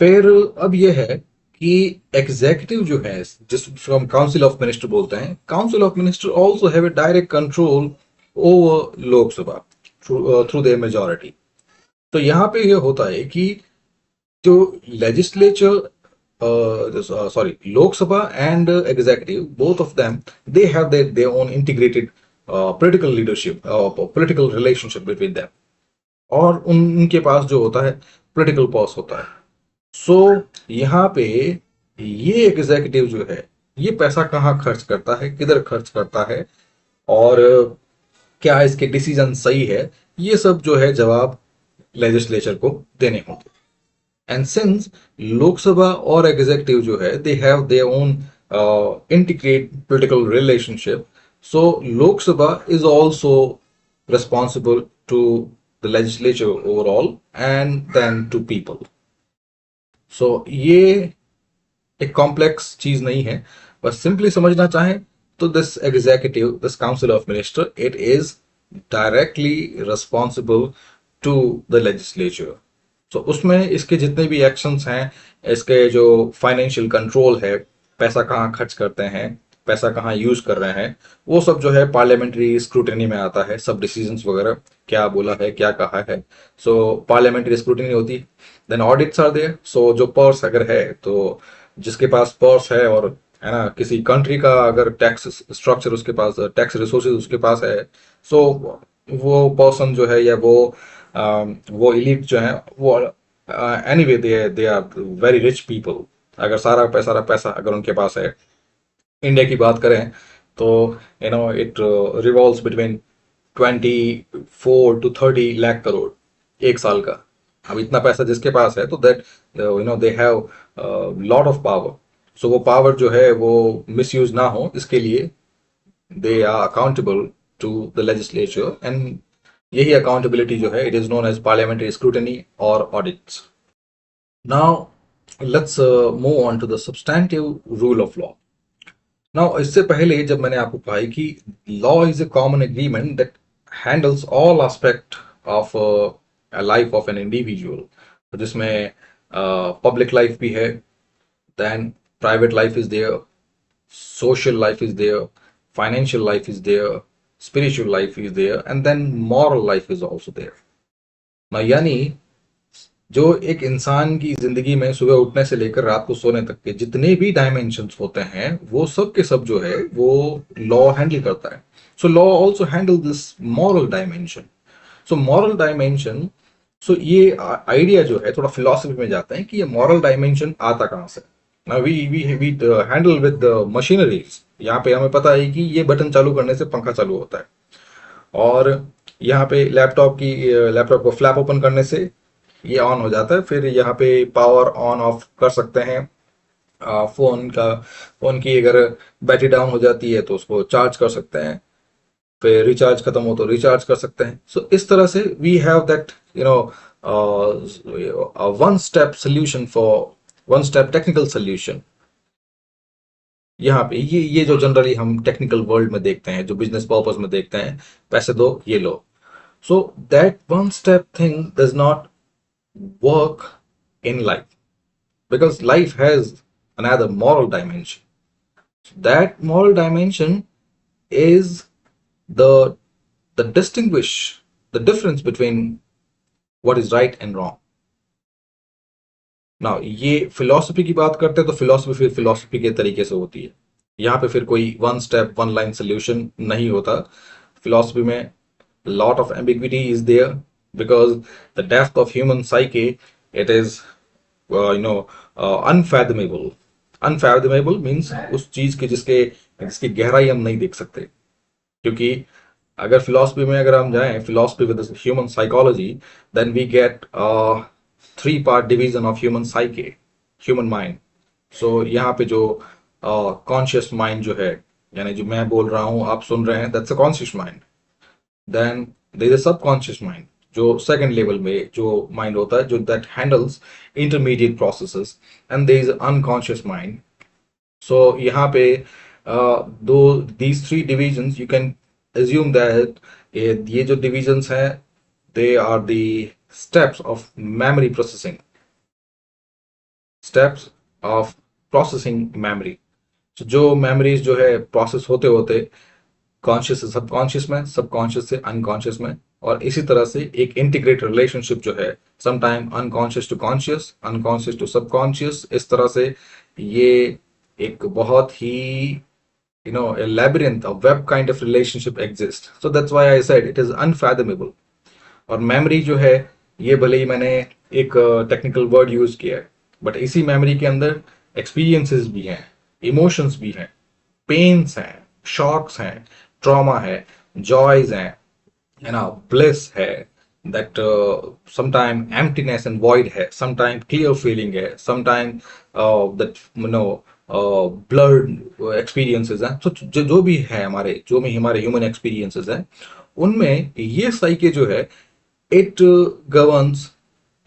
फिर अब ये है कि एग्जीक्यूटिव जो है, जिसको हम काउंसिल ऑफ मिनिस्टर बोलते हैं, council of minister also have a direct control over Lok Sabha through their majority. तो यहाँ पे ये होता है कि जो legislature, Lok Sabha and executive, both of them, they have their own integrated political leadership, political relationship between them, और उनके पास जो होता है पॉलिटिकल पर्स होता है. सो यहाँ पे ये एग्जीक्यूटिव जो है ये पैसा कहाँ खर्च करता है, किधर खर्च करता है, और क्या इसके डिसीजन सही है, ये सब जो है जवाब लेजिस्लेचर को देने होंगे. एंड सिंस लोकसभा और एग्जीक्यूटिव जो है they have their own integrate political relationship, so Lok Sabha is also responsible to the legislature overall and then to people. So ये एक कॉम्प्लेक्स चीज नहीं है, बस सिंपली समझना चाहें तो this executive, this council of minister, it is directly responsible to the legislature. तो उसमें इसके जितने भी एक्शंस हैं, इसके जो फाइनेंशियल कंट्रोल है, पैसा कहाँ खर्च करते हैं, पैसा कहाँ यूज कर रहे हैं, वो सब जो है पार्लियामेंट्री स्क्रूटनी में आता है. सब डिसीजंस वगैरह क्या बोला है, क्या कहा है, सो पार्लियामेंट्री स्क्रूटनी होती है. देन ऑडिट्स आर देयर, सो जो पर्स अगर है तो जिसके पास पर्स है और है ना किसी कंट्री का अगर टैक्स स्ट्रक्चर उसके पास, टैक्स रिसोर्सेज उसके पास है, सो वो पर्सन जो है या वो इलीट जो है वो anyway they are very rich people. अगर सारा पैसा अगर उनके पास है, इंडिया की बात करें तो it revolves between 24 to 30 lakh crore एक साल का। अब इतना पैसा जिसके पास है तो that they have lot of power. So वो पावर जो है वो मिसयूज ना हो इसके लिए they are accountable to the legislature, and यही अकाउंटेबिलिटी जो है it is known as parliamentary scrutiny और audits. Now let's move on to the substantive rule of law. Now इससे पहले जब मैंने आपको कहा है कि law is a common agreement that handles all aspect of life of an individual, जिसमें पब्लिक लाइफ भी है, then private life is there, social life is there, financial life is there, spiritual life is there, and then moral life is also there. ना यानी जो एक इंसान की जिंदगी में सुबह उठने से लेकर रात को सोने तक के जितने भी डायमेंशंस होते हैं वो सब के सब जो है वो लॉ हैंडल करता है। So law also handle this moral dimension. So moral dimension, so ये आइडिया जो है थोड़ा फिलोसफी में जाता है कि ये मॉरल डायमेंशन आता कहाँ से। Now we handle with the machineries। यहाँ पे हमें पता है कि ये बटन चालू करने से पंखा चालू होता है, और यहाँ पे लैपटॉप को फ्लैप ओपन करने से ये ऑन हो जाता है, फिर यहाँ पे पावर ऑन ऑफ कर सकते हैं। फोन की अगर बैटरी डाउन हो जाती है तो उसको चार्ज कर सकते हैं, फिर रिचार्ज खत्म हो तो रिचार्ज कर सकते हैं। सो इस तरह से we have that one step solution for one step technical solution. यहाँ पे ये जो जनरली हम टेक्निकल वर्ल्ड में देखते हैं, जो बिजनेस पर्पस में देखते हैं, पैसे दो ये लो। So that one step thing does not work in life because life has another moral dimension. That moral dimension is the distinguish the difference between what is right and wrong. ना ये philosophy की बात करते हैं तो philosophy फिर philosophy के तरीके से होती है। यहाँ पे फिर कोई one step one line solution नहीं होता। फिलॉसफी में lot of ambiguity is there because the depth of human psyche it is unfathomable. Unfathomable means उस चीज के जिसकी गहराई हम नहीं देख सकते। क्योंकि अगर फिलॉसफी में अगर हम जाएं, philosophy with human psychology, then we get three-part division of human psyche, human mind. So यहाँ पे जो conscious mind जो है, यानी जो मैं बोल रहा हूँ आप सुन रहे हैं, that's a conscious mind. Then there is a subconscious mind जो second level में जो mind होता है, जो that handles intermediate processes, and there is unconscious mind. So यहाँ पे these three divisions you can assume that ये जो divisions हैं they are the steps of memory processing, steps of processing memory। so, जो memories जो है process होते होते कॉन्शियस से सबकॉन्शियस में, सबकॉन्शियस से अनकॉन्शियस में, और इसी तरह से एक इंटीग्रेटेड रिलेशनशिप जो है sometime unconscious to conscious, unconscious to subconscious, इस तरह से ये एक बहुत ही a labyrinth, a web kind of relationship exists. So that's why I said it is unfathomable। और मेमोरी जो है ये भले ही मैंने एक टेक्निकल वर्ड यूज किया है, बट इसी मेमोरी के अंदर एक्सपीरियंसेस भी हैं, इमोशंस भी हैं, पेन्स हैं, शॉक्स हैं, ट्रॉमा है, जॉयज हैं, है ना, ब्लिस है, that sometime emptiness and void है, समटाइम क्लियर फीलिंग है, समटाइम दैट ब्लर्ड एक्सपीरियंसेस हैं। तो जो भी है हमारे ह्यूमन एक्सपीरियंसेस हैं, उनमें ये साइके जो है it governs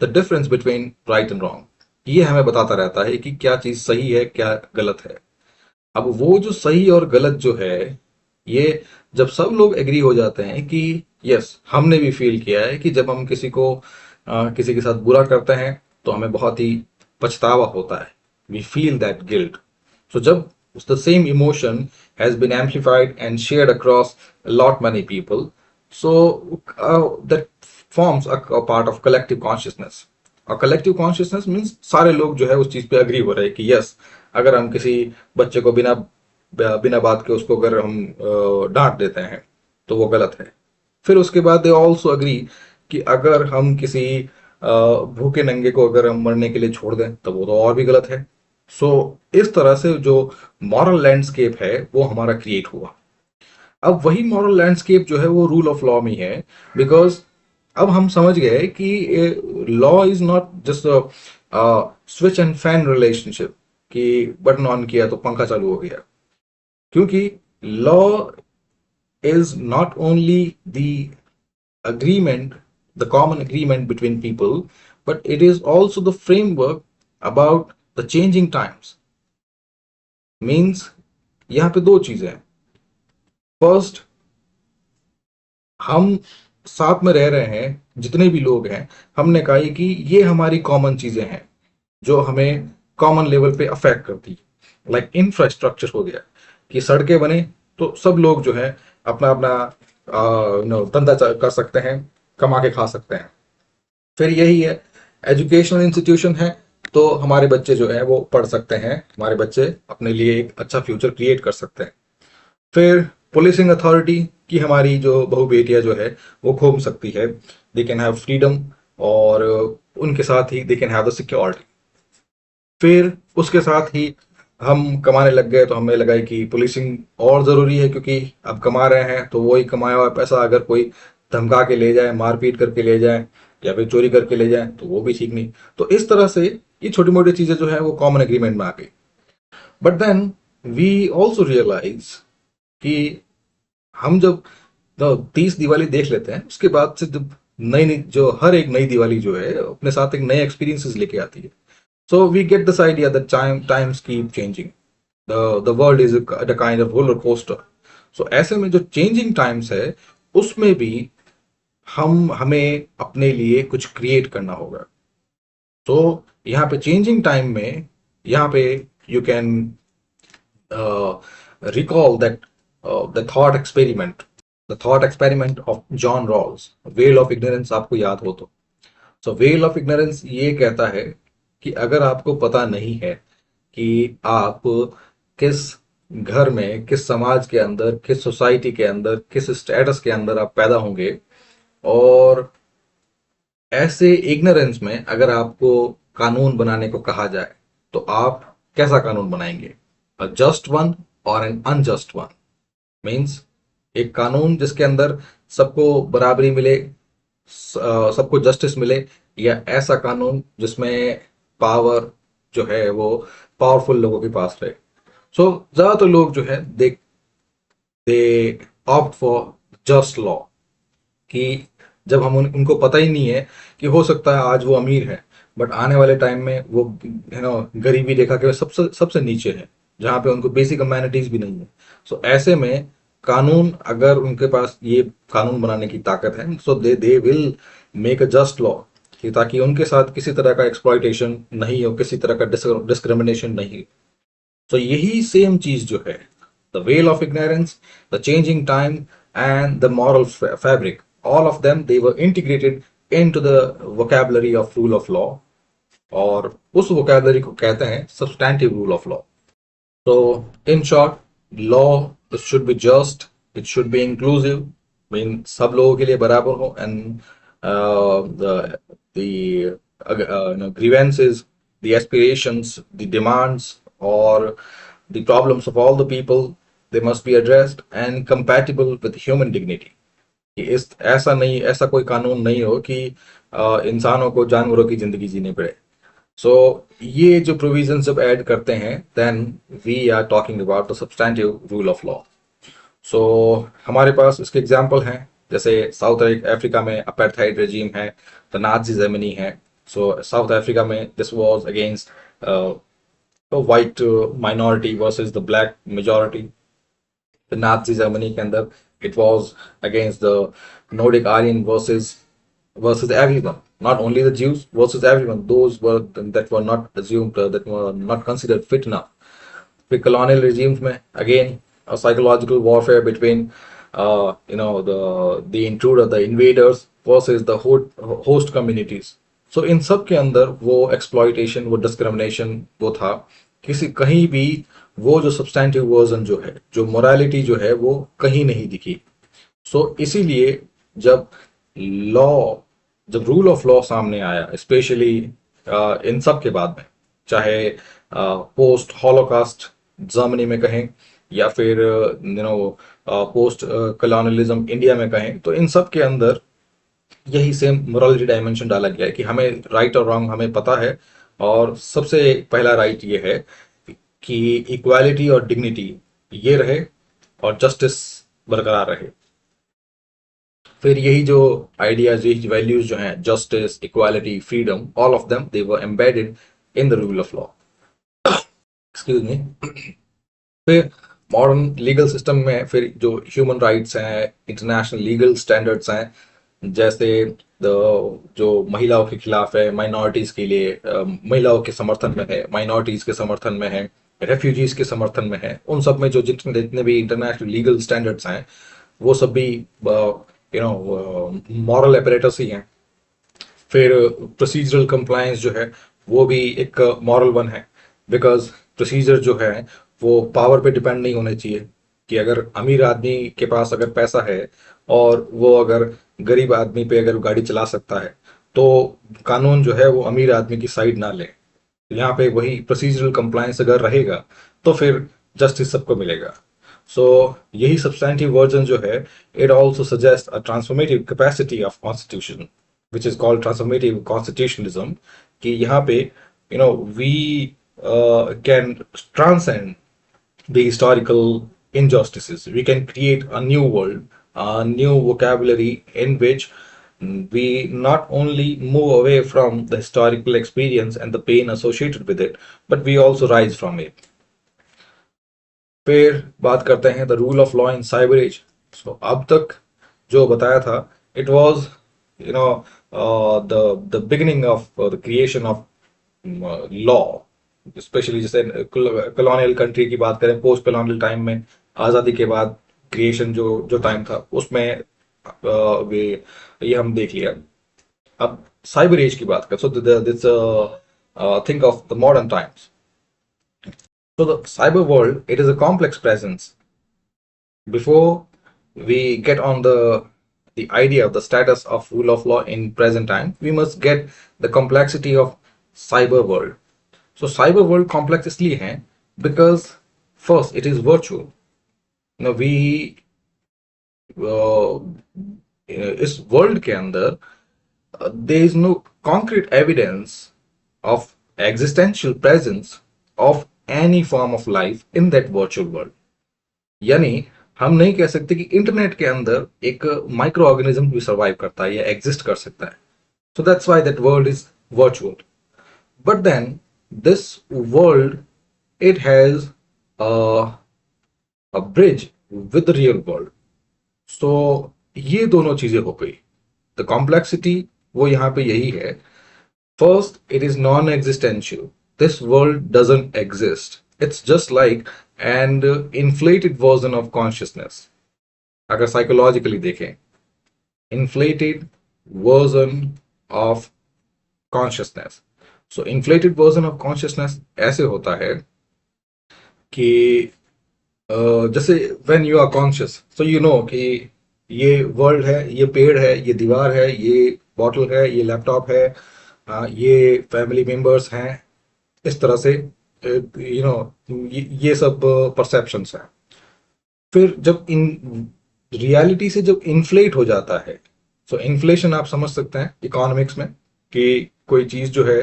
the difference between right and wrong. ये हमें बताता रहता है कि क्या चीज सही है, क्या गलत है। अब वो जो सही और गलत जो है, ये जब सब लोग एग्री हो जाते हैं कि यस, हमने भी फील किया है कि जब हम किसी के साथ बुरा करते हैं तो हमें बहुत ही पछतावा होता है, वी फील दैट गिल्ट। सो जब the same emotion has been amplified and shared across a lot many people, so that forms a part of collective consciousness। और कलेक्टिव कॉन्शियसनेस मीन्स सारे लोग जो है उस चीज पे अग्री हो रहे हैं कि यस, अगर हम किसी बच्चे को बिना बिना बात के उसको अगर हम डांट देते हैं तो वो गलत है। फिर उसके बाद दे ऑल्सो अग्री कि अगर हम किसी भूखे नंगे को अगर हम मरने के लिए छोड़ दें तो वो तो और भी गलत है। सो इस तरह से जो मॉरल लैंडस्केप है वो हमारा क्रिएट हुआ। अब वही मॉरल लैंडस्केप जो है वो रूल ऑफ लॉ में है, बिकॉज अब हम समझ गए कि law is not just switch and fan relationship कि बटन ऑन किया तो पंखा चालू हो गया, क्योंकि law is not only the agreement, the common agreement between people, but it is also the framework about the changing times. Means यहाँ पे दो चीजें हैं। फर्स्ट, हम साथ में रह रहे हैं जितने भी लोग हैं, हमने कहा कि ये हमारी कॉमन चीजें हैं जो हमें कॉमन लेवल पे अफेक्ट करती है। लाइक इंफ्रास्ट्रक्चर हो गया कि सड़कें बने तो सब लोग जो है अपना अपना धंधा कर सकते हैं, कमा के खा सकते हैं। फिर यही है, एजुकेशनल इंस्टीट्यूशन है तो हमारे बच्चे जो है वो पढ़ सकते हैं, हमारे बच्चे अपने लिए एक अच्छा फ्यूचर क्रिएट कर सकते हैं। फिर पुलिसिंग अथॉरिटी की हमारी जो बहू बेटियां जो है वो घूम सकती है, दे कैन हैव फ्रीडम, और उनके साथ ही they can have the security. फिर उसके साथ ही हम कमाने लग गए तो हमें लगा कि पुलिसिंग और ज़रूरी है, क्योंकि अब कमा रहे हैं तो वही कमाया हुआ पैसा अगर कोई धमका के ले जाए, मारपीट करके ले जाए या फिर चोरी करके ले जाए तो वो भी ठीक नहीं। तो इस तरह से ये छोटी मोटी चीज़ें जो है वो कॉमन एग्रीमेंट में आ गई। But then we also realize कि हम जब 30 दिवाली देख लेते हैं उसके बाद से जब नई नई जो हर एक नई दिवाली जो है अपने साथ एक नए एक्सपीरियंसेस लेके आती है। So we get this idea that times keep changing. The world is a kind of roller coaster. So ऐसे में जो changing times है उसमें भी हमें अपने लिए कुछ क्रिएट करना होगा। तो यहाँ पे चेंजिंग टाइम में यहाँ पे you can recall that the thought experiment of John Rawls, veil of ignorance आपको याद हो तो। सो वेल ऑफ इग्नोरेंस ये कहता है कि अगर आपको पता नहीं है कि आप किस घर में, किस समाज के अंदर, किस सोसाइटी के अंदर, किस स्टेटस के अंदर आप पैदा होंगे, और ऐसे इग्नोरेंस में अगर आपको कानून बनाने को कहा जाए तो आप कैसा कानून बनाएंगे? अ जस्ट वन और एन अनजस्ट वन। मीन्स एक कानून जिसके अंदर सबको बराबरी मिले, सबको जस्टिस मिले, या ऐसा कानून जिसमें पावर जो है वो पावरफुल लोगों के पास रहे। सो ज्यादातर लोग जो है दे ऑप्ट फॉर जस्ट लॉ, कि जब हम उनको पता ही नहीं है कि हो सकता है आज वो अमीर है बट आने वाले टाइम में वो गरीबी रेखा के सबसे सबसे नीचे है, जहाँ पे उनको बेसिक अमेनिटीज भी नहीं है। सो ऐसे में कानून, अगर उनके पास ये कानून बनाने की ताकत है, so they will make a just law, कि ताकि उनके साथ किसी तरह का एक्सप्लॉयटेशन नहीं हो, किसी तरह का डिस्क्रिमिनेशन नहीं। तो यही सेम चीज जो है, the well of ignorance, the changing time and the moral fabric, all of them they were integrated into the vocabulary of rule of law, और उस वोकैबुलरी को कहते हैं substantive rule of law. So, in short, law it should be just, it should be inclusive, mean सब लोगों के लिए बराबर हो, and the grievances, the aspirations, the demands, or the problems of all the people, they must be addressed and compatible with human dignity. कि इस ऐसा नहीं, ऐसा कोई कानून नहीं हो कि इंसानों को जानवरों की जिंदगी जीनी पड़े। सो ये जो प्रोविजन जब ऐड करते हैं, then we are talking about the substantive rule of law. So हमारे पास इसके एग्जांपल हैं, जैसे साउथ अफ्रीका में अपार्थाइड रेजिम है, द नाज़ी जर्मनी है। सो साउथ अफ्रीका में this was against white minority versus the black majority. The Nazi Germany के अंदर it was against the Nordic Aryan versus everyone, not only the Jews, versus everyone, those were that were not assumed, that were not considered fit enough. With colonial regimes में again a psychological warfare between the intruder, the invaders versus the host communities. सो इन सब के अंदर वो exploitation, वो discrimination, वो था किसी कहीं भी वो जो सब्सटैंटिव वर्जन जो है, जो मोरालिटी जो है, वो कहीं नहीं दिखी। सो इसीलिए जब लॉ, जब रूल ऑफ लॉ सामने आया, स्पेशली इन सब के बाद में, चाहे पोस्ट हॉलोकास्ट जर्मनी में कहें या फिर पोस्ट कॉलोनियलिज्म इंडिया में कहें, तो इन सब के अंदर यही सेम मोरालिटी डायमेंशन डाला गया है कि हमें राइट और रॉन्ग हमें पता है, और सबसे पहला राइट ये है कि इक्वालिटी और डिग्निटी ये रहे और जस्टिस बरकरार रहे। फिर यही जो आइडियाज, यही वैल्यूज जो हैं, justice, equality, freedom, all of them they were embedded in the rule of law. Excuse me. फिर मॉडर्न लीगल सिस्टम में फिर जो ह्यूमन राइट्स हैं, इंटरनेशनल लीगल स्टैंडर्ड्स हैं, जैसे जो महिलाओं के खिलाफ है, माइनॉरिटीज के लिए, महिलाओं के समर्थन में है, माइनॉरिटीज के समर्थन में है, रेफ्यूजीज के समर्थन में है, उन सब में जो जितने जितने भी इंटरनेशनल लीगल स्टैंडर्ड्स हैं, वो सब भी मॉरल अपरेटस ही हैं। फिर प्रोसीजरल कंप्लायंस जो है, वो भी एक मॉरल वन है, बिकॉज प्रोसीजर जो है वो पावर पे डिपेंड नहीं होने चाहिए कि अगर अमीर आदमी के पास अगर पैसा है और वो अगर गरीब आदमी पे अगर गाड़ी चला सकता है, तो कानून जो है वो अमीर आदमी की साइड ना ले। यहाँ पे वही प्रोसीजरल कंप्लायंस अगर रहेगा तो फिर जस्टिस सबको मिलेगा। सो यही सब्सटैंटिव वर्जन जो है, it also suggest a transformative capacity of constitution which is called transformative constitutionalism, कि यहाँ पे we can transcend the historical injustices. We can create a new world, a new vocabulary in which we not only move away from the historical experience and the pain associated with it, but we also rise from it. फिर बात करते हैं the rule of law in cyber age. So अब तक जो बताया था, it was the beginning of the creation of law, specially जैसे कॉलोनियल कंट्री की बात करें, पोस्ट कॉलोनियल टाइम में, आज़ादी के बाद क्रिएशन जो जो टाइम था उसमें वे ये हम देख लिया। अब साइबर एज की बात करें, so this think of the modern times. So the cyber world, it is a complex presence. Before we get on the idea of the status of rule of law in present time, we must get the complexity of cyber world. So cyber world complex इसलिए है because first it is virtual. We इस world के अंदर there is no concrete evidence of existential presence of any form of life in that virtual world. यानी हम नहीं कह सकते कि इंटरनेट के अंदर एक माइक्रो ऑर्गेनिज्म भी सर्वाइव करता है या एग्जिस्ट कर सकता है। So that's why that world is virtual. But then this world, it has a bridge with the real world. So ये दोनों चीजें हो गई। द कॉम्प्लेक्सिटी वो यहाँ पे यही है। First, it is non-existential. This world doesn't exist. It's just like an inflated version of consciousness. अगर साइकोलॉजिकली देखें, inflated version of consciousness. So inflated version of consciousness ऐसे होता है कि जैसे when you are conscious, so you know कि ये world है, ये पेड़ है, ये दीवार है, ये बॉटल है, ये लैपटॉप है, ये फैमिली मेंबर्स हैं, इस तरह से ये सब परसेप्शंस हैं। फिर जब इन रियलिटी से जब इन्फ्लेट हो जाता है, सो इन्फ्लेशन आप समझ सकते हैं इकोनॉमिक्स में, कि कोई चीज जो है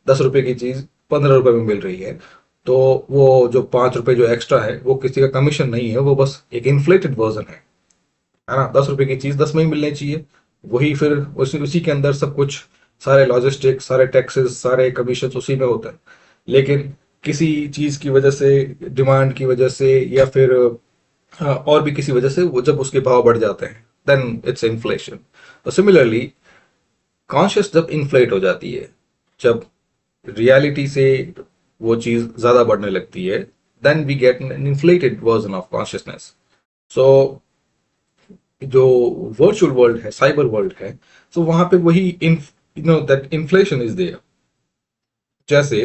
10 रुपए की चीज 15 रुपए में मिल रही है, तो वो जो 5 रुपए जो एक्स्ट्रा है वो किसी का कमीशन नहीं है, वो बस एक इन्फ्लेटेड वर्जन है ना। 10 रुपए की चीज 10 में ही मिलनी चाहिए, वही फिर उसी के अंदर सब कुछ, सारे लॉजिस्टिक्स, सारे टैक्सेस, सारे कमीशन उसी में होते हैं। लेकिन किसी चीज की वजह से, डिमांड की वजह से, या फिर और भी किसी वजह से वो जब उसके भाव बढ़ जाते हैं, देन इट्स इन्फ्लेशन। तो सिमिलरली कॉन्शियस जब इन्फ्लेट हो जाती है, जब रियलिटी से वो चीज ज्यादा बढ़ने लगती है, then we get an inflated version of consciousness. So जो वर्चुअल वर्ल्ड है, साइबर वर्ल्ड है, तो वहां पे वही that inflation is there. जैसे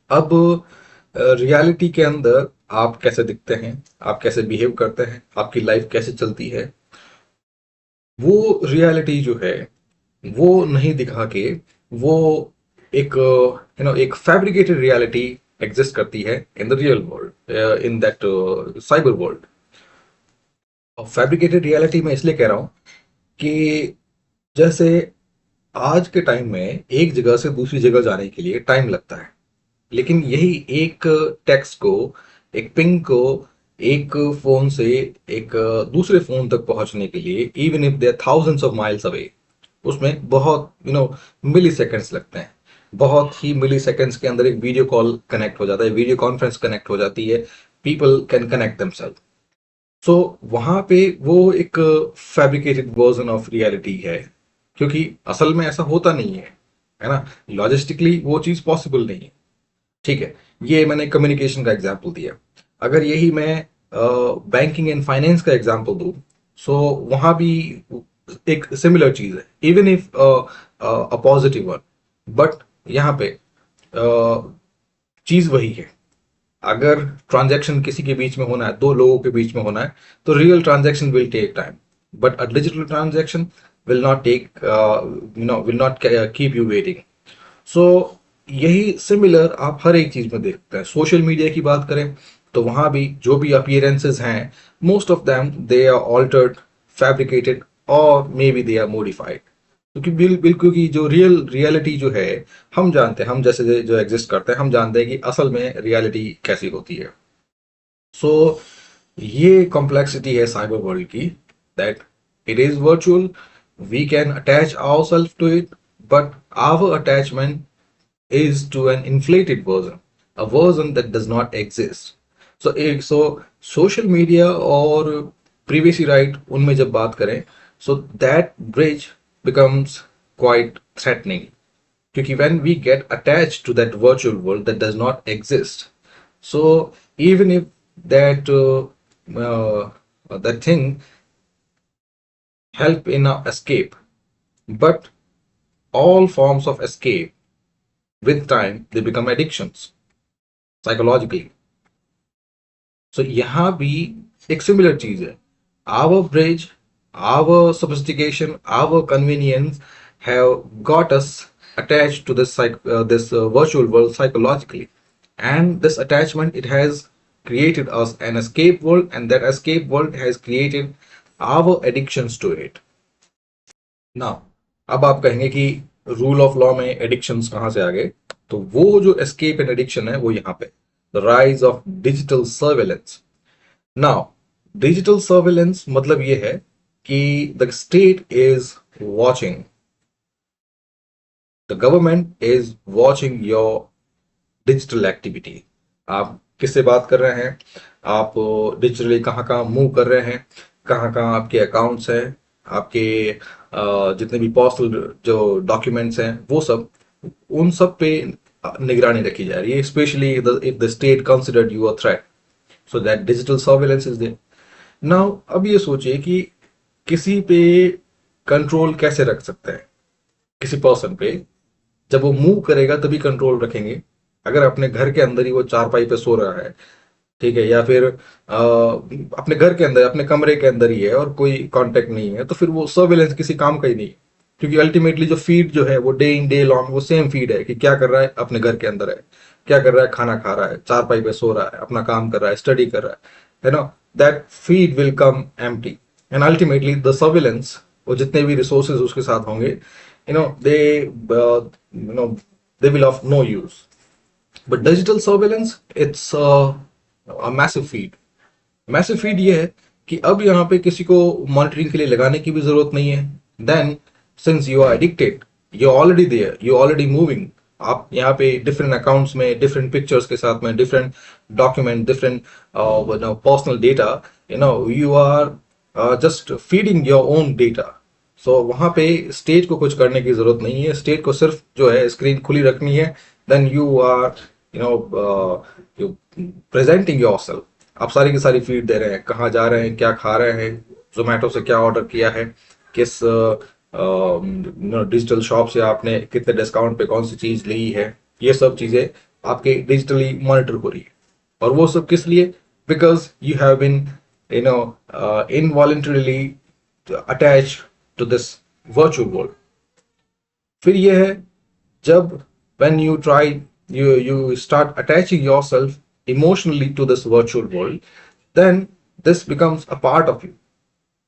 अब रियलिटी के अंदर आप कैसे दिखते हैं, आप कैसे बिहेव करते हैं, आपकी लाइफ कैसे चलती है, वो रियलिटी जो है वो नहीं दिखा के वो एक एक फैब्रिकेटेड रियलिटी एग्जिस्ट करती है इन the real world, in that cyber world. और फैब्रिकेटेड रियलिटी मैं इसलिए कह रहा हूं कि जैसे आज के टाइम में एक जगह से दूसरी जगह जाने के लिए टाइम लगता है, लेकिन यही एक टेक्स्ट को, एक पिंग को, एक फोन से एक दूसरे फोन तक पहुंचने के लिए, even if they thousands of miles away, उसमें बहुत मिली सेकेंड्स लगते हैं। बहुत ही मिली सेकेंड्स के अंदर एक वीडियो कॉल कनेक्ट हो जाता है, वीडियो कॉन्फ्रेंस कनेक्ट हो जाती है, पीपल कैन कनेक्ट देमसेल्फ। सो वहां पे वो एक फैब्रिकेटेड वर्जन ऑफ रियलिटी है, क्योंकि असल में ऐसा होता नहीं है ना, लॉजिस्टिकली वो चीज पॉसिबल नहीं है। ठीक है, ये मैंने कम्युनिकेशन का एग्जांपल दिया। अगर यही मैं बैंकिंग एंड फाइनेंस का एग्जांपल दूं, सो वहां भी एक सिमिलर चीज है, even if a positive one, but यहाँ पे चीज वही है। अगर ट्रांजैक्शन किसी के बीच में होना है, दो लोगों के बीच में होना है, तो real transaction will take time, but a digital transaction will not take will not keep you waiting. So यही सिमिलर आप हर एक चीज में देखते हैं। सोशल मीडिया की बात करें तो वहां भी जो भी अपीयरेंसेस हैं, most of them they are altered, fabricated, और maybe they are modified. क्योंकि बिल्कुल की जो रियलिटी जो है, हम जानते हैं, हम जैसे जो एग्जिस्ट करते हैं, हम जानते हैं कि असल में रियलिटी कैसी होती है। सो ये कॉम्प्लेक्सिटी है साइबर वर्ल्ड की, that it is virtual, we can attach ourselves to it, but our attachment is to an inflated version, a version that does not exist. So social media और privacy right उनमें जब बात करें, so that bridge becomes quite threatening, क्योंकि when we get attached to that virtual world that does not exist, so even if that that thing help in our escape, but all forms of escape with time they become addictions psychologically. So यहाँ भी एक similar चीज है। Our bridge, our sophistication, our convenience have got us attached to this virtual world psychologically, and this attachment, it has created us an escape world, and that escape world has created our addictions to it. Now अब आप कहेंगे कि rule of law में addictions कहां से आ गए, तो वो जो एस्केप एंड एडिक्शन है वो यहां पे, the rise of digital surveillance. Now digital surveillance मतलब ये है कि the state is watching, the government is watching your digital activity. आप किससे बात कर रहे हैं, आप डिजिटली कहाँ कहाँ मूव कर रहे हैं, कहाँ कहाँ आपके अकाउंट्स हैं, आपके जितने भी पर्सनल जो डॉक्यूमेंट्स हैं, वो सब, उन सब पे निगरानी रखी जा रही है, specially if the state considered you a threat, so that digital surveillance is there. Now अब ये सोचिए कि किसी पे कंट्रोल कैसे रख सकते हैं, किसी पर्सन पे जब वो मूव करेगा तभी कंट्रोल रखेंगे। अगर अपने घर के अंदर ही वो चारपाई पे सो रहा है, ठीक है, या फिर अपने घर के अंदर, अपने कमरे के अंदर ही है और कोई कांटेक्ट नहीं है, तो फिर वो सर्वेलेंस किसी काम का ही नहीं है। क्योंकि अल्टीमेटली जो फीड जो है वो डे इन डे लॉन्ग वो सेम फीड है कि क्या कर रहा है, अपने घर के अंदर है, क्या कर रहा है, खाना खा रहा है, चारपाई पे सो रहा है, अपना काम कर रहा है, स्टडी कर रहा है ना, that feed will come empty, and ultimately the surveillance, वो जितने भी रिसोर्सेज उसके साथ होंगे, they will of no use. But digital surveillance, it's massive feed. Massive feed ये है कि अब यहाँ पे किसी को मॉनिटरिंग के लिए लगाने की भी जरूरत नहीं है। Then since you are addicted, you already there, you already moving, आप यहाँ पे डिफरेंट अकाउंट्स में, डिफरेंट पिक्चर्स के साथ में, different document, different personal data, you are just feeding your own data. So वहां पे स्टेट को कुछ करने की जरूरत नहीं है, स्टेट को सिर्फ जो है स्क्रीन खुली रखनी है। Then you are you presenting yourself, आप सारी की सारी फीड दे रहे हैं, कहाँ जा रहे हैं, क्या खा रहे हैं, जोमेटो से क्या ऑर्डर किया है, किस डिजिटल शॉप से आपने कितने डिस्काउंट पे कौन सी चीज ली है, ये सब चीजें आपके डिजिटली मॉनिटर हो रही है। और वो सब किस लिए? Because you have been involuntarily attach to this virtual world. फिर ये है, जब when you try, you start attaching yourself emotionally to this virtual world, then this becomes a part of you,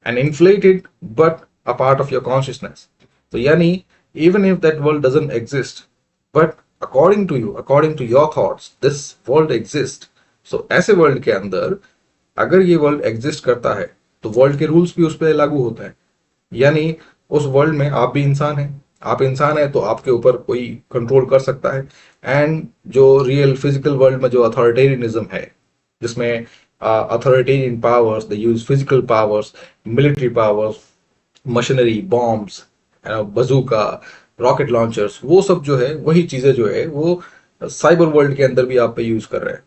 and inflated but a part of your consciousness. So yani, even if that world doesn't exist, but according to you, according to your thoughts, this world exists. So ऐसे world के अंदर अगर ये world exist करता है तो world के rules भी उस पर लागू होते हैं। यानी उस वर्ल्ड में आप भी इंसान हैं, आप इंसान हैं तो आपके ऊपर कोई कंट्रोल कर सकता है। एंड जो रियल फिजिकल वर्ल्ड में जो अथॉरिटेरियनिज्म है, जिसमें authoritarian powers, they use physical powers, military powers, machinery, bombs, bazooka, rocket launchers, वो सब जो है वही चीजें जो है वो साइबर वर्ल्ड के अंदर भी आप पे यूज कर रहे हैं।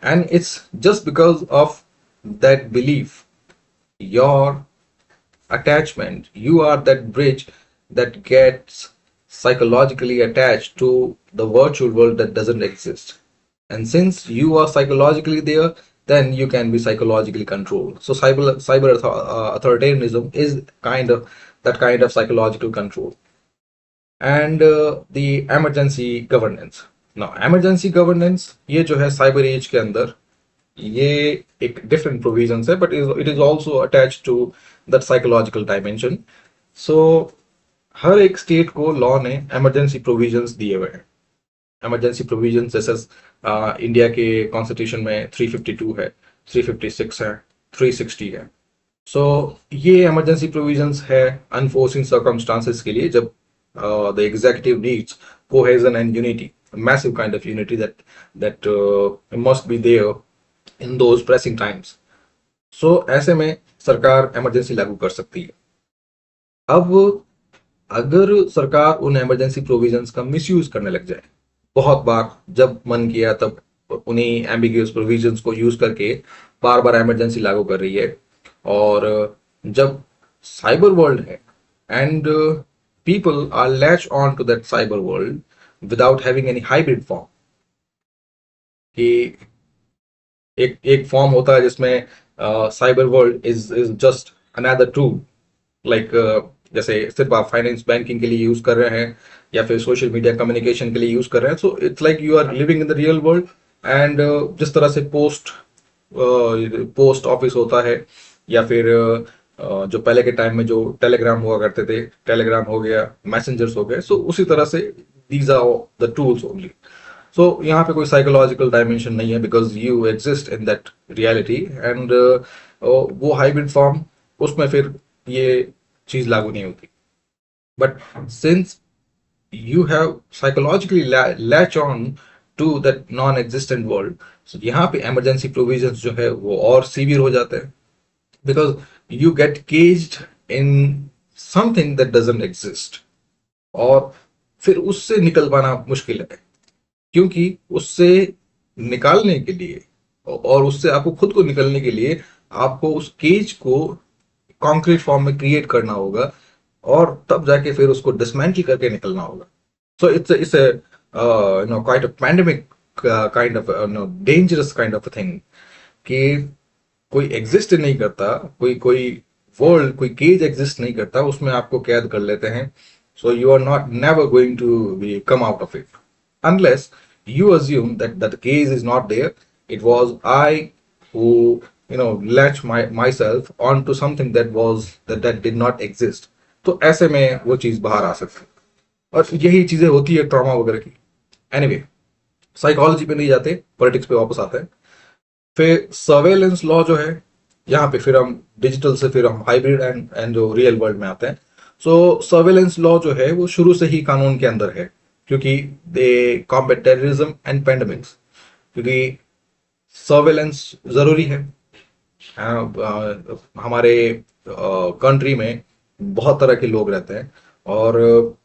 And it's just because of that belief, your attachment, you are that bridge that gets psychologically attached to the virtual world that doesn't exist. And since you are psychologically there, then you can be psychologically controlled. So authoritarianism is that kind of psychological control. And the emergency governance. Now emergency governance, ये जो है cyber as के अंदर, ये एक different provision है, but it is also attach to that psychological dimension. So हर एक स्टेट को लॉ ने इमरजेंसी प्रोविजंस दिए हुए हैं। इमरजेंसी प्रोविजंस जैसे इंडिया के कॉन्स्टिट्यूशन में 352 है, 356 है, 360 है। सो ये इमरजेंसी प्रोविजंस है अनफोर्सिंग सर्कमस्टांसेस के लिए, जब the executive needs cohesion and unity, massive kind of unity that must be there in those pressing times. So ऐसे में सरकार इमरजेंसी लागू कर सकती है। अब अगर सरकार उन इमरजेंसी प्रोविजंस का मिसयूज करने लग जाए, बहुत बार जब मन किया तब उन्हीं एम्बिग्यूअस प्रोविजंस को यूज करके बार बार इमरजेंसी लागू कर रही है, और जब साइबर वर्ल्ड है and people are latch on to that cyber world without having any hybrid form, कि एक फॉर्म होता है जिसमें cyber world is just another tool, like जैसे सिर्फ आप फाइनेंस बैंकिंग के लिए यूज कर रहे हैं या फिर सोशल मीडिया कम्युनिकेशन के लिए यूज कर रहे हैं। So it's like you are living in the real world. And जिस तरह से पोस्ट ऑफिस होता है, या फिर जो पहले के टाइम में जो टेलीग्राम हुआ करते थे, टेलीग्राम हो गया, मैसेंजर्स हो गए, सो उसी तरह से these are the tools only. So यहाँ पे कोई साइकोलॉजिकल डायमेंशन नहीं है, because you exist in that reality. And वो हाइब्रिड फॉर्म, उसमें फिर ये चीज लागू नहीं होती। But since you have psychologically latch on to that non-existent world, so यहाँ पे emergency provisions जो है वो और severe हो जाते हैं, because you get caged in something that doesn't exist, और फिर उससे निकल पाना मुश्किल है, क्योंकि उससे निकालने के लिए और उससे आपको खुद को निकलने के लिए आपको उस केज को कॉन्क्रीट फॉर्म में क्रिएट करना होगा, और तब जाके फिर उसको डिसमेंटल करके निकलना होगा। So it's quite a pandemic kind of dangerous kind of thing, कि कोई एग्जिस्ट नहीं करता, कोई वर्ल्ड, कोई केज एग्जिस्ट नहीं करता, उसमें आपको कैद कर लेते हैं। So you are not never going to be come out of it unless you assume that the case is not there. It was I who latched myself onto something that did not exist. तो ऐसे में वो चीज बाहर आ सकती है, और यही चीजें होती है ट्रॉमा वगैरह की। एनीवे, साइकोलॉजी पे नहीं जाते, पॉलिटिक्स पे वापस आते हैं। फिर सर्वेलेंस लॉ जो है, यहाँ पे फिर हम डिजिटल से फिर हम हाइब्रिड एंड जो रियल वर्ल्ड में आते हैं। सो सर्वेलेंस लॉ जो है वो शुरू से ही कानून के अंदर है, क्योंकि दे कॉम्बैट टेररिज्म एंड पेंडेमिक्स, क्योंकि सर्वेलेंस जरूरी है। हमारे कंट्री में बहुत तरह के लोग रहते हैं, और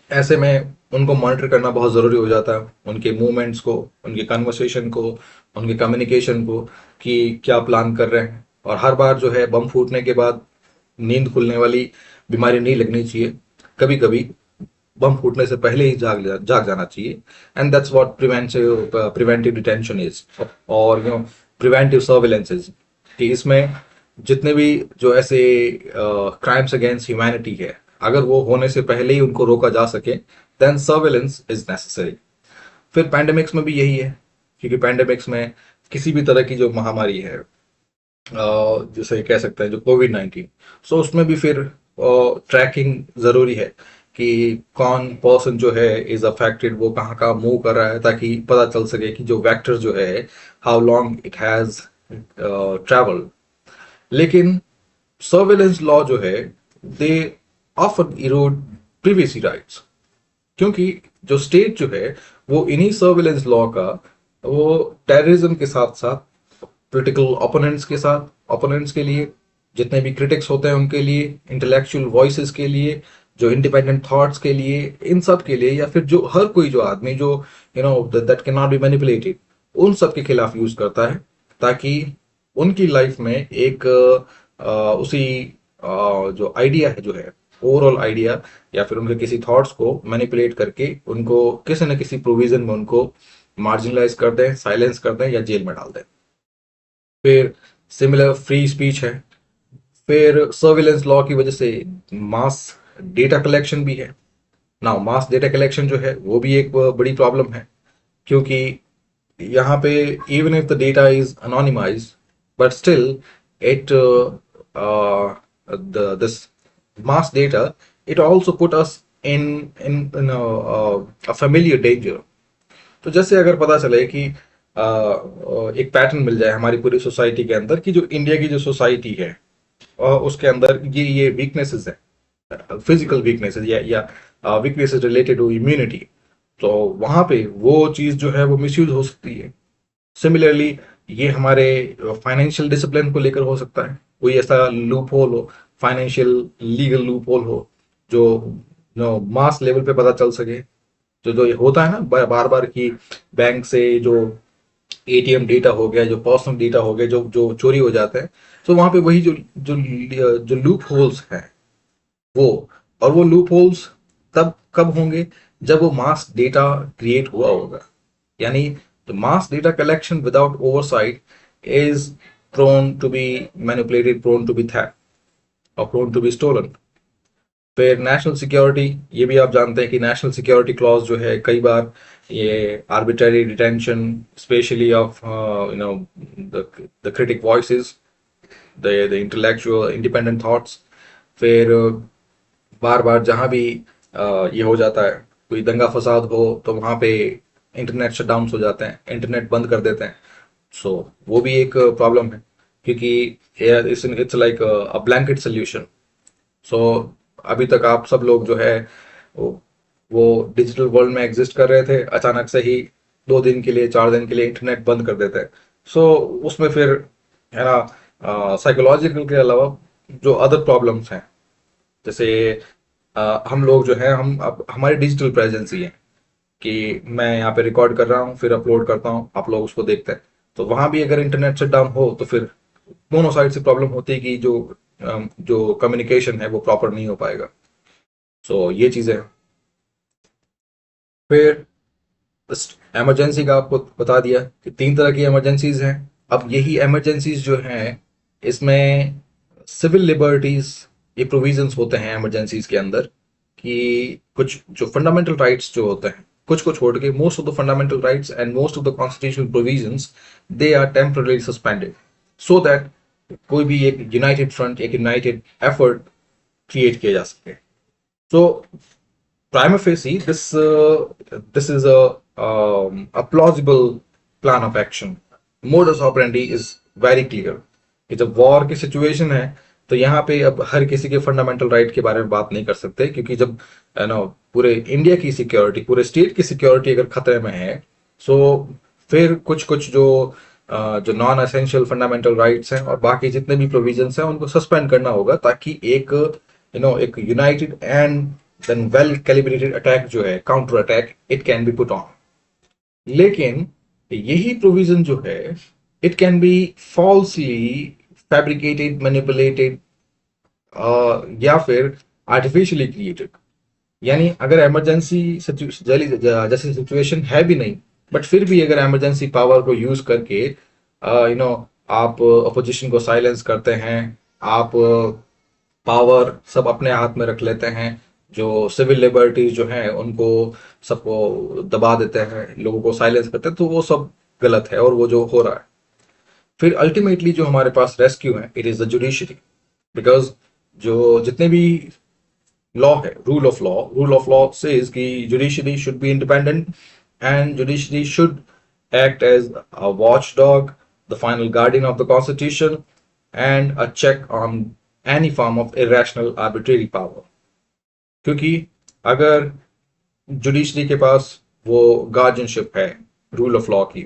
ऐसे में उनको मॉनिटर करना बहुत जरूरी हो जाता है, उनके मूवमेंट्स को, उनके कन्वर्सेशन को, उनके कम्युनिकेशन को, कि क्या प्लान कर रहे हैं। और हर बार जो है बम फूटने के बाद नींद खुलने वाली बीमारी नहीं लगनी चाहिए, कभी कभी बम फूटने से पहले ही जाग जाना चाहिए। And that's what preventive detention is, और प्रिवेंटिव सर्विलेंस इज, कि इसमें जितने भी जो ऐसे क्राइम्स अगेंस्ट ह्यूमैनिटी है, अगर वो होने से पहले ही उनको रोका जा सके, देन सर्विलेंस इज नेसेसरी। फिर पैंडेमिक्स में भी यही है, क्योंकि पैंडेमिक्स में किसी भी तरह की जो महामारी है, जैसे कह सकते हैं जो कोविड-19, सो उसमें भी फिर ट्रैकिंग जरूरी है कि कौन पर्सन जो है इज अफेक्टेड, वो कहाँ कहाँ मूव कर रहा है, ताकि पता चल सके कि जो वेक्टर जो है how long it has travelled. लेकिन सर्वेलेंस लॉ जो है, they often Erode privacy rights, क्योंकि जो स्टेट जो है वो इन्हीं सर्वेलेंस लॉ का वो टेररिज्म के साथ साथ पॉलिटिकल ओपोनेंट्स के साथ, ओपोनेंट्स के लिए, जितने भी क्रिटिक्स होते हैं उनके लिए, इंटेलेक्चुअल वॉइसेस के लिए, जो इंडिपेंडेंट थॉट्स के लिए, इन सब के लिए, या फिर जो हर कोई जो आदमी जो that can not be manipulated, उन सब के खिलाफ यूज करता है, ताकि उनकी लाइफ में एक उसी जो आइडिया है जो है, ओवरऑल आइडिया, या फिर उनके किसी थॉट्स को मैनिपुलेट करके उनको किसी न किसी प्रोविजन में उनको मार्जिनलाइज कर दें, साइलेंस कर दें, या जेल में डाल दें। फिर सिमिलर फ्री स्पीच है। फिर सर्विलेंस लॉ की वजह से मास डेटा कलेक्शन भी है। नाउ मास डेटा कलेक्शन जो है वो भी एक बड़ी प्रॉब्लम है, क्योंकि यहाँ पे even if the data is anonymized, but still it this mass data, it also put us in a familiar danger. तो जैसे अगर पता चले कि एक पैटर्न मिल जाए हमारी पूरी सोसाइटी के अंदर, कि जो इंडिया की जो सोसाइटी है उसके अंदर ये वीकनेसेस है, फिजिकल वीकनेसेस या वीकनेसेस रिलेटेड टू इम्यूनिटी, तो वहां पे वो चीज जो है वो मिसयूज हो सकती है। सिमिलरली ये हमारे फाइनेंशियल डिसिप्लिन को लेकर हो सकता है, कोई ऐसा लूप होल हो, फाइनेंशियल लीगल लूप होल हो, जो मास लेवल पे पता चल सके। जो ये होता है ना बार बार की बैंक से जो एटीएम डेटा हो गया, जो पर्सनल डेटा हो गया, जो जो चोरी हो जाते हैं, तो वहां पे वही जो जो जो लूप होल्स हैं वो, और वो लूप होल्स तब कब होंगे जब वो मास डेटा क्रिएट हुआ होगा। यानी the mass data collection without oversight is prone to be manipulated, prone to be theft, or prone to be stolen. फिर नेशनल सिक्योरिटी, ये भी आप जानते हैं कि नेशनल सिक्योरिटी क्लॉज जो है कई बार ये arbitrary detention, specially of the critic voices, the intellectual independent thoughts. फिर बार बार जहां भी ये हो जाता है, कोई दंगा फसाद हो, तो वहां पे इंटरनेट शटडाउन हो जाते हैं, इंटरनेट बंद कर देते हैं। सो वो भी एक प्रॉब्लम है, क्योंकि it's like a blanket solution. So अभी तक आप सब लोग जो है वो डिजिटल वर्ल्ड में एग्जिस्ट कर रहे थे, अचानक से ही 2 दिन के लिए, 4 दिन के लिए इंटरनेट बंद कर देते हैं। सो उसमें फिर है ना साइकोलॉजिकल के अलावा जो अदर प्रॉब्लम्स हैं, जैसे हम लोग जो है, हम अब हमारी डिजिटल प्रेजेंस ही है कि मैं यहाँ पे रिकॉर्ड कर रहा हूँ, फिर अपलोड करता हूँ, आप लोग उसको देखते हैं। तो वहां भी अगर इंटरनेट शट डाउन हो तो फिर दोनों साइड से प्रॉब्लम होती है कि जो कम्युनिकेशन है वो प्रॉपर नहीं हो पाएगा। सो ये चीजें हैं। फिर इमरजेंसी का आपको बता दिया कि 3 तरह की इमरजेंसीज हैं। अब यही इमरजेंसीज जो हैं, इसमें सिविल लिबर्टीज, ये प्रोविजंस होते हैं इमरजेंसीज के अंदर, कि कुछ जो फंडामेंटल राइट्स जो होते हैं, कुछ को छोड़ के most of the fundamental rights and most of the constitutional provisions, they are temporary suspended, so that कोई भी एक यूनाइटेड फ्रंट, एक यूनाइटेड एफर्ट क्रिएट किया जा सके। सो prima facie, this is a plausible plan of action. Modus operandi is very clear कि जब war की सिचुएशन है, तो यहाँ पे अब हर किसी के फंडामेंटल राइट के बारे में बात नहीं कर सकते, क्योंकि जब पूरे इंडिया की सिक्योरिटी, पूरे स्टेट की सिक्योरिटी अगर खतरे में है, सो फिर कुछ कुछ जो नॉन एसेंशियल फंडामेंटल राइट्स हैं और बाकी जितने भी प्रोविजंस हैं उनको सस्पेंड करना होगा, ताकि एक एक united and then well calibrated attack जो है, counter attack, it can be put on. लेकिन यही प्रोविजन जो है, it can be falsely fabricated, manipulated, या फिर आर्टिफिशियली क्रिएटेड। यानी अगर इमरजेंसी जैसी सिचुएशन है भी नहीं, बट फिर भी अगर इमरजेंसी पावर को यूज करके आप अपोजिशन को साइलेंस करते हैं, आप पावर सब अपने हाथ में रख लेते हैं, जो सिविल लिबर्टीज जो हैं उनको सबको दबा देते हैं, लोगों को साइलेंस करते हैं, तो वो सब गलत है और वो जो हो रहा है। फिर अल्टीमेटली जो हमारे पास रेस्क्यू है, it is the judiciary. Because जो जितने भी लॉ है, रूल ऑफ लॉ सेज कि judiciary should be independent and judiciary should act as a watchdog, the final guardian of the Constitution, and a check on any form of irrational arbitrary power. क्योंकि अगर judiciary के पास वो guardianship है rule of law की,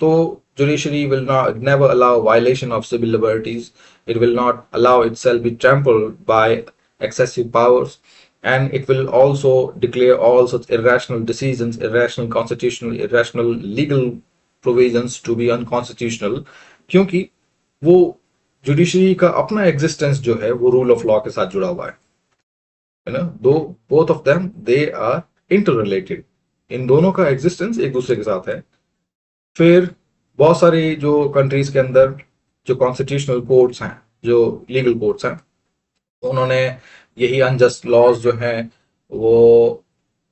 तो judiciary will not never allow violation of civil liberties, it will not allow itself be trampled by excessive powers, and it will also declare all such irrational decisions, irrational constitutional, irrational legal provisions to be unconstitutional, क्योंकि वो judiciary का अपना existence जो है वो rule of law के साथ जुड़ा हुआ है ना। दो both of them they are interrelated, इन दोनों का एग्जिस्टेंस एक दूसरे के साथ है। फिर बहुत सारी जो कंट्रीज के अंदर जो कॉन्स्टिट्यूशनल कोर्ट्स हैं, जो लीगल कोर्ट्स हैं, उन्होंने यही अनजस्ट लॉज जो हैं वो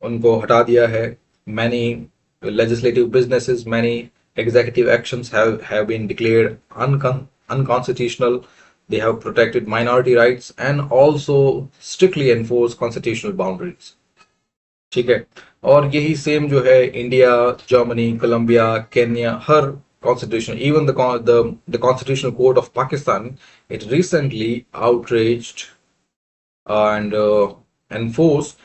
उनको हटा दिया है। Many legislative businesses, many executive actions have been declared unconstitutional. They have protected minority rights and also strictly enforced constitutional boundaries. ठीक है। और यही सेम जो है इंडिया, जर्मनी, कोलंबिया, केन्या, हर constitution, even the constitutional court of Pakistan, it recently outraged and enforced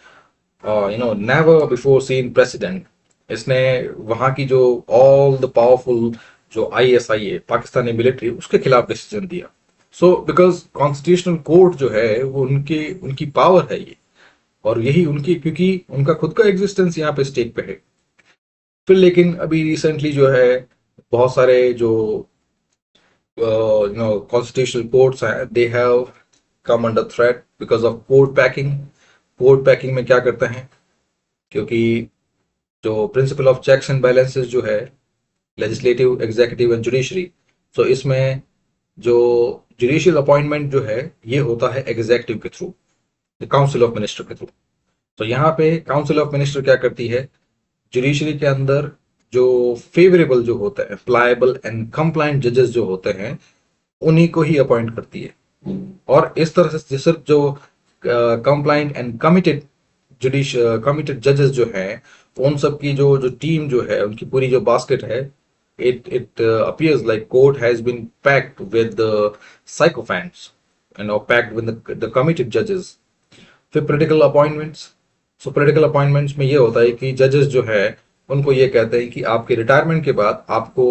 never before seen precedent. इसने वहां की जो ऑल द पावरफुल जो आईएसआई है, पाकिस्तानी मिलिट्री, उसके खिलाफ डिसीजन दिया। सो बिकॉज कॉन्स्टिट्यूशनल कोर्ट जो है वो उनकी पावर है ये, और यही उनकी, क्योंकि उनका खुद का एग्जिस्टेंस यहाँ पे स्टेक पे है। फिर लेकिन अभी रिसेंटली जो है बहुत सारे जो कॉन्स्टिट्यूशनल कोर्ट्स हैं, they have come under threat because of court packing. Court packing में क्या करते हैं, क्योंकि जो principle of checks and balances जो है, लेजिस्लेटिव, एग्जीक्यूटिव एंड जुडिशरी, तो इसमें जो जुडिशियल अपॉइंटमेंट जो है ये होता है एग्जीक्यूटिव के थ्रू, काउंसिल ऑफ मिनिस्टर के थ्रू। तो यहाँ पे काउंसिल ऑफ मिनिस्टर क्या करती है, जुडिशरी के अंदर जो फेवरेबल जो होते हैं, प्लायबल एंड कंप्लायंट जजेस जो होते हैं, उन्हीं को ही अपॉइंट करती है। और इस तरह से सिर्फ जो कंप्लायंट एंड कमिटेड जजेस जो हैं, उन सब की जो टीम जो है, उनकी पूरी जो बास्केट है, it appears like court has been packed with the sycophants, packed with the committed judges. फिर political appointments. So political appointments में ये होता है कि जजेस जो है उनको ये कहते हैं कि आपके रिटायरमेंट के बाद आपको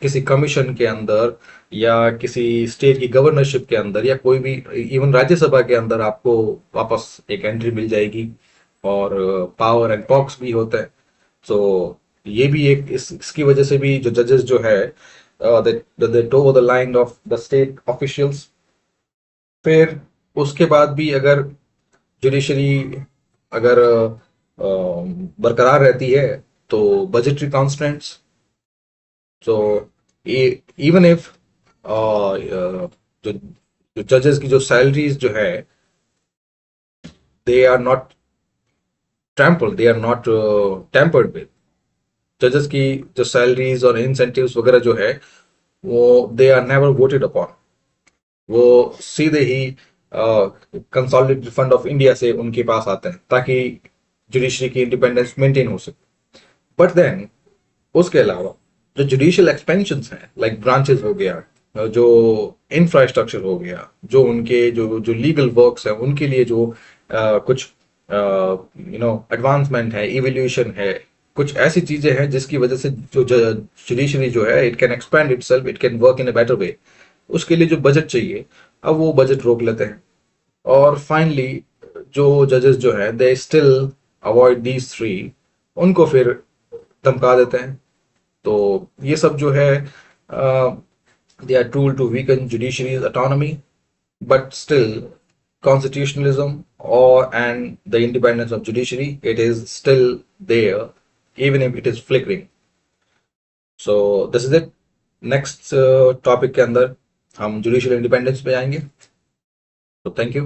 किसी कमीशन के अंदर या किसी स्टेट की गवर्नरशिप के अंदर या कोई भी इवन राज्यसभा के अंदर आपको वापस एक एंट्री मिल जाएगी, और पावर एंड पॉक्स भी होता है। सो ये भी एक इसकी वजह से भी जो जजेस जो है they toe the line of the state officials. फिर उसके बाद भी अगर जुडिशरी अगर बरकरार रहती है तो budgetary constants. So even if जो जजेस की जो सैलरीज जो है, they are not trampled, they are not tampered with. जजेस की जो सैलरीज और इंसेंटिव्स वगैरह जो है वो they are never voted upon, वो सीधे ही कंसोलिडेटेड फंड ऑफ इंडिया से उनके पास आते हैं ताकि जुडिशरी की इंडिपेंडेंस मेंटेन हो सके। बट देन उसके अलावा जो जुडिशियल एक्सपेंशंस हैं, लाइक ब्रांचेस हो गया, जो इंफ्रास्ट्रक्चर हो गया, जो उनके जो लीगल वर्क्स हैं, उनके लिए जो कुछ एडवांसमेंट है, इवोल्यूशन है, कुछ ऐसी चीजें हैं जिसकी वजह से जो जुडिशरी जो है it can expand itself, it can work in a better way, उसके लिए जो बजट चाहिए, अब वो बजट रोक लेते हैं। और फाइनली जो जजेस जो है they still avoid these three, उनको फिर धमका देते हैं। तो ये सब जो है they are tool to weaken judiciary's autonomy, but still constitutionalism or and the independence of judiciary, it is still there, even if it is flickering. So this is it. Next topic के अंदर हम judicial independence पे जाएंगे. तो thank you.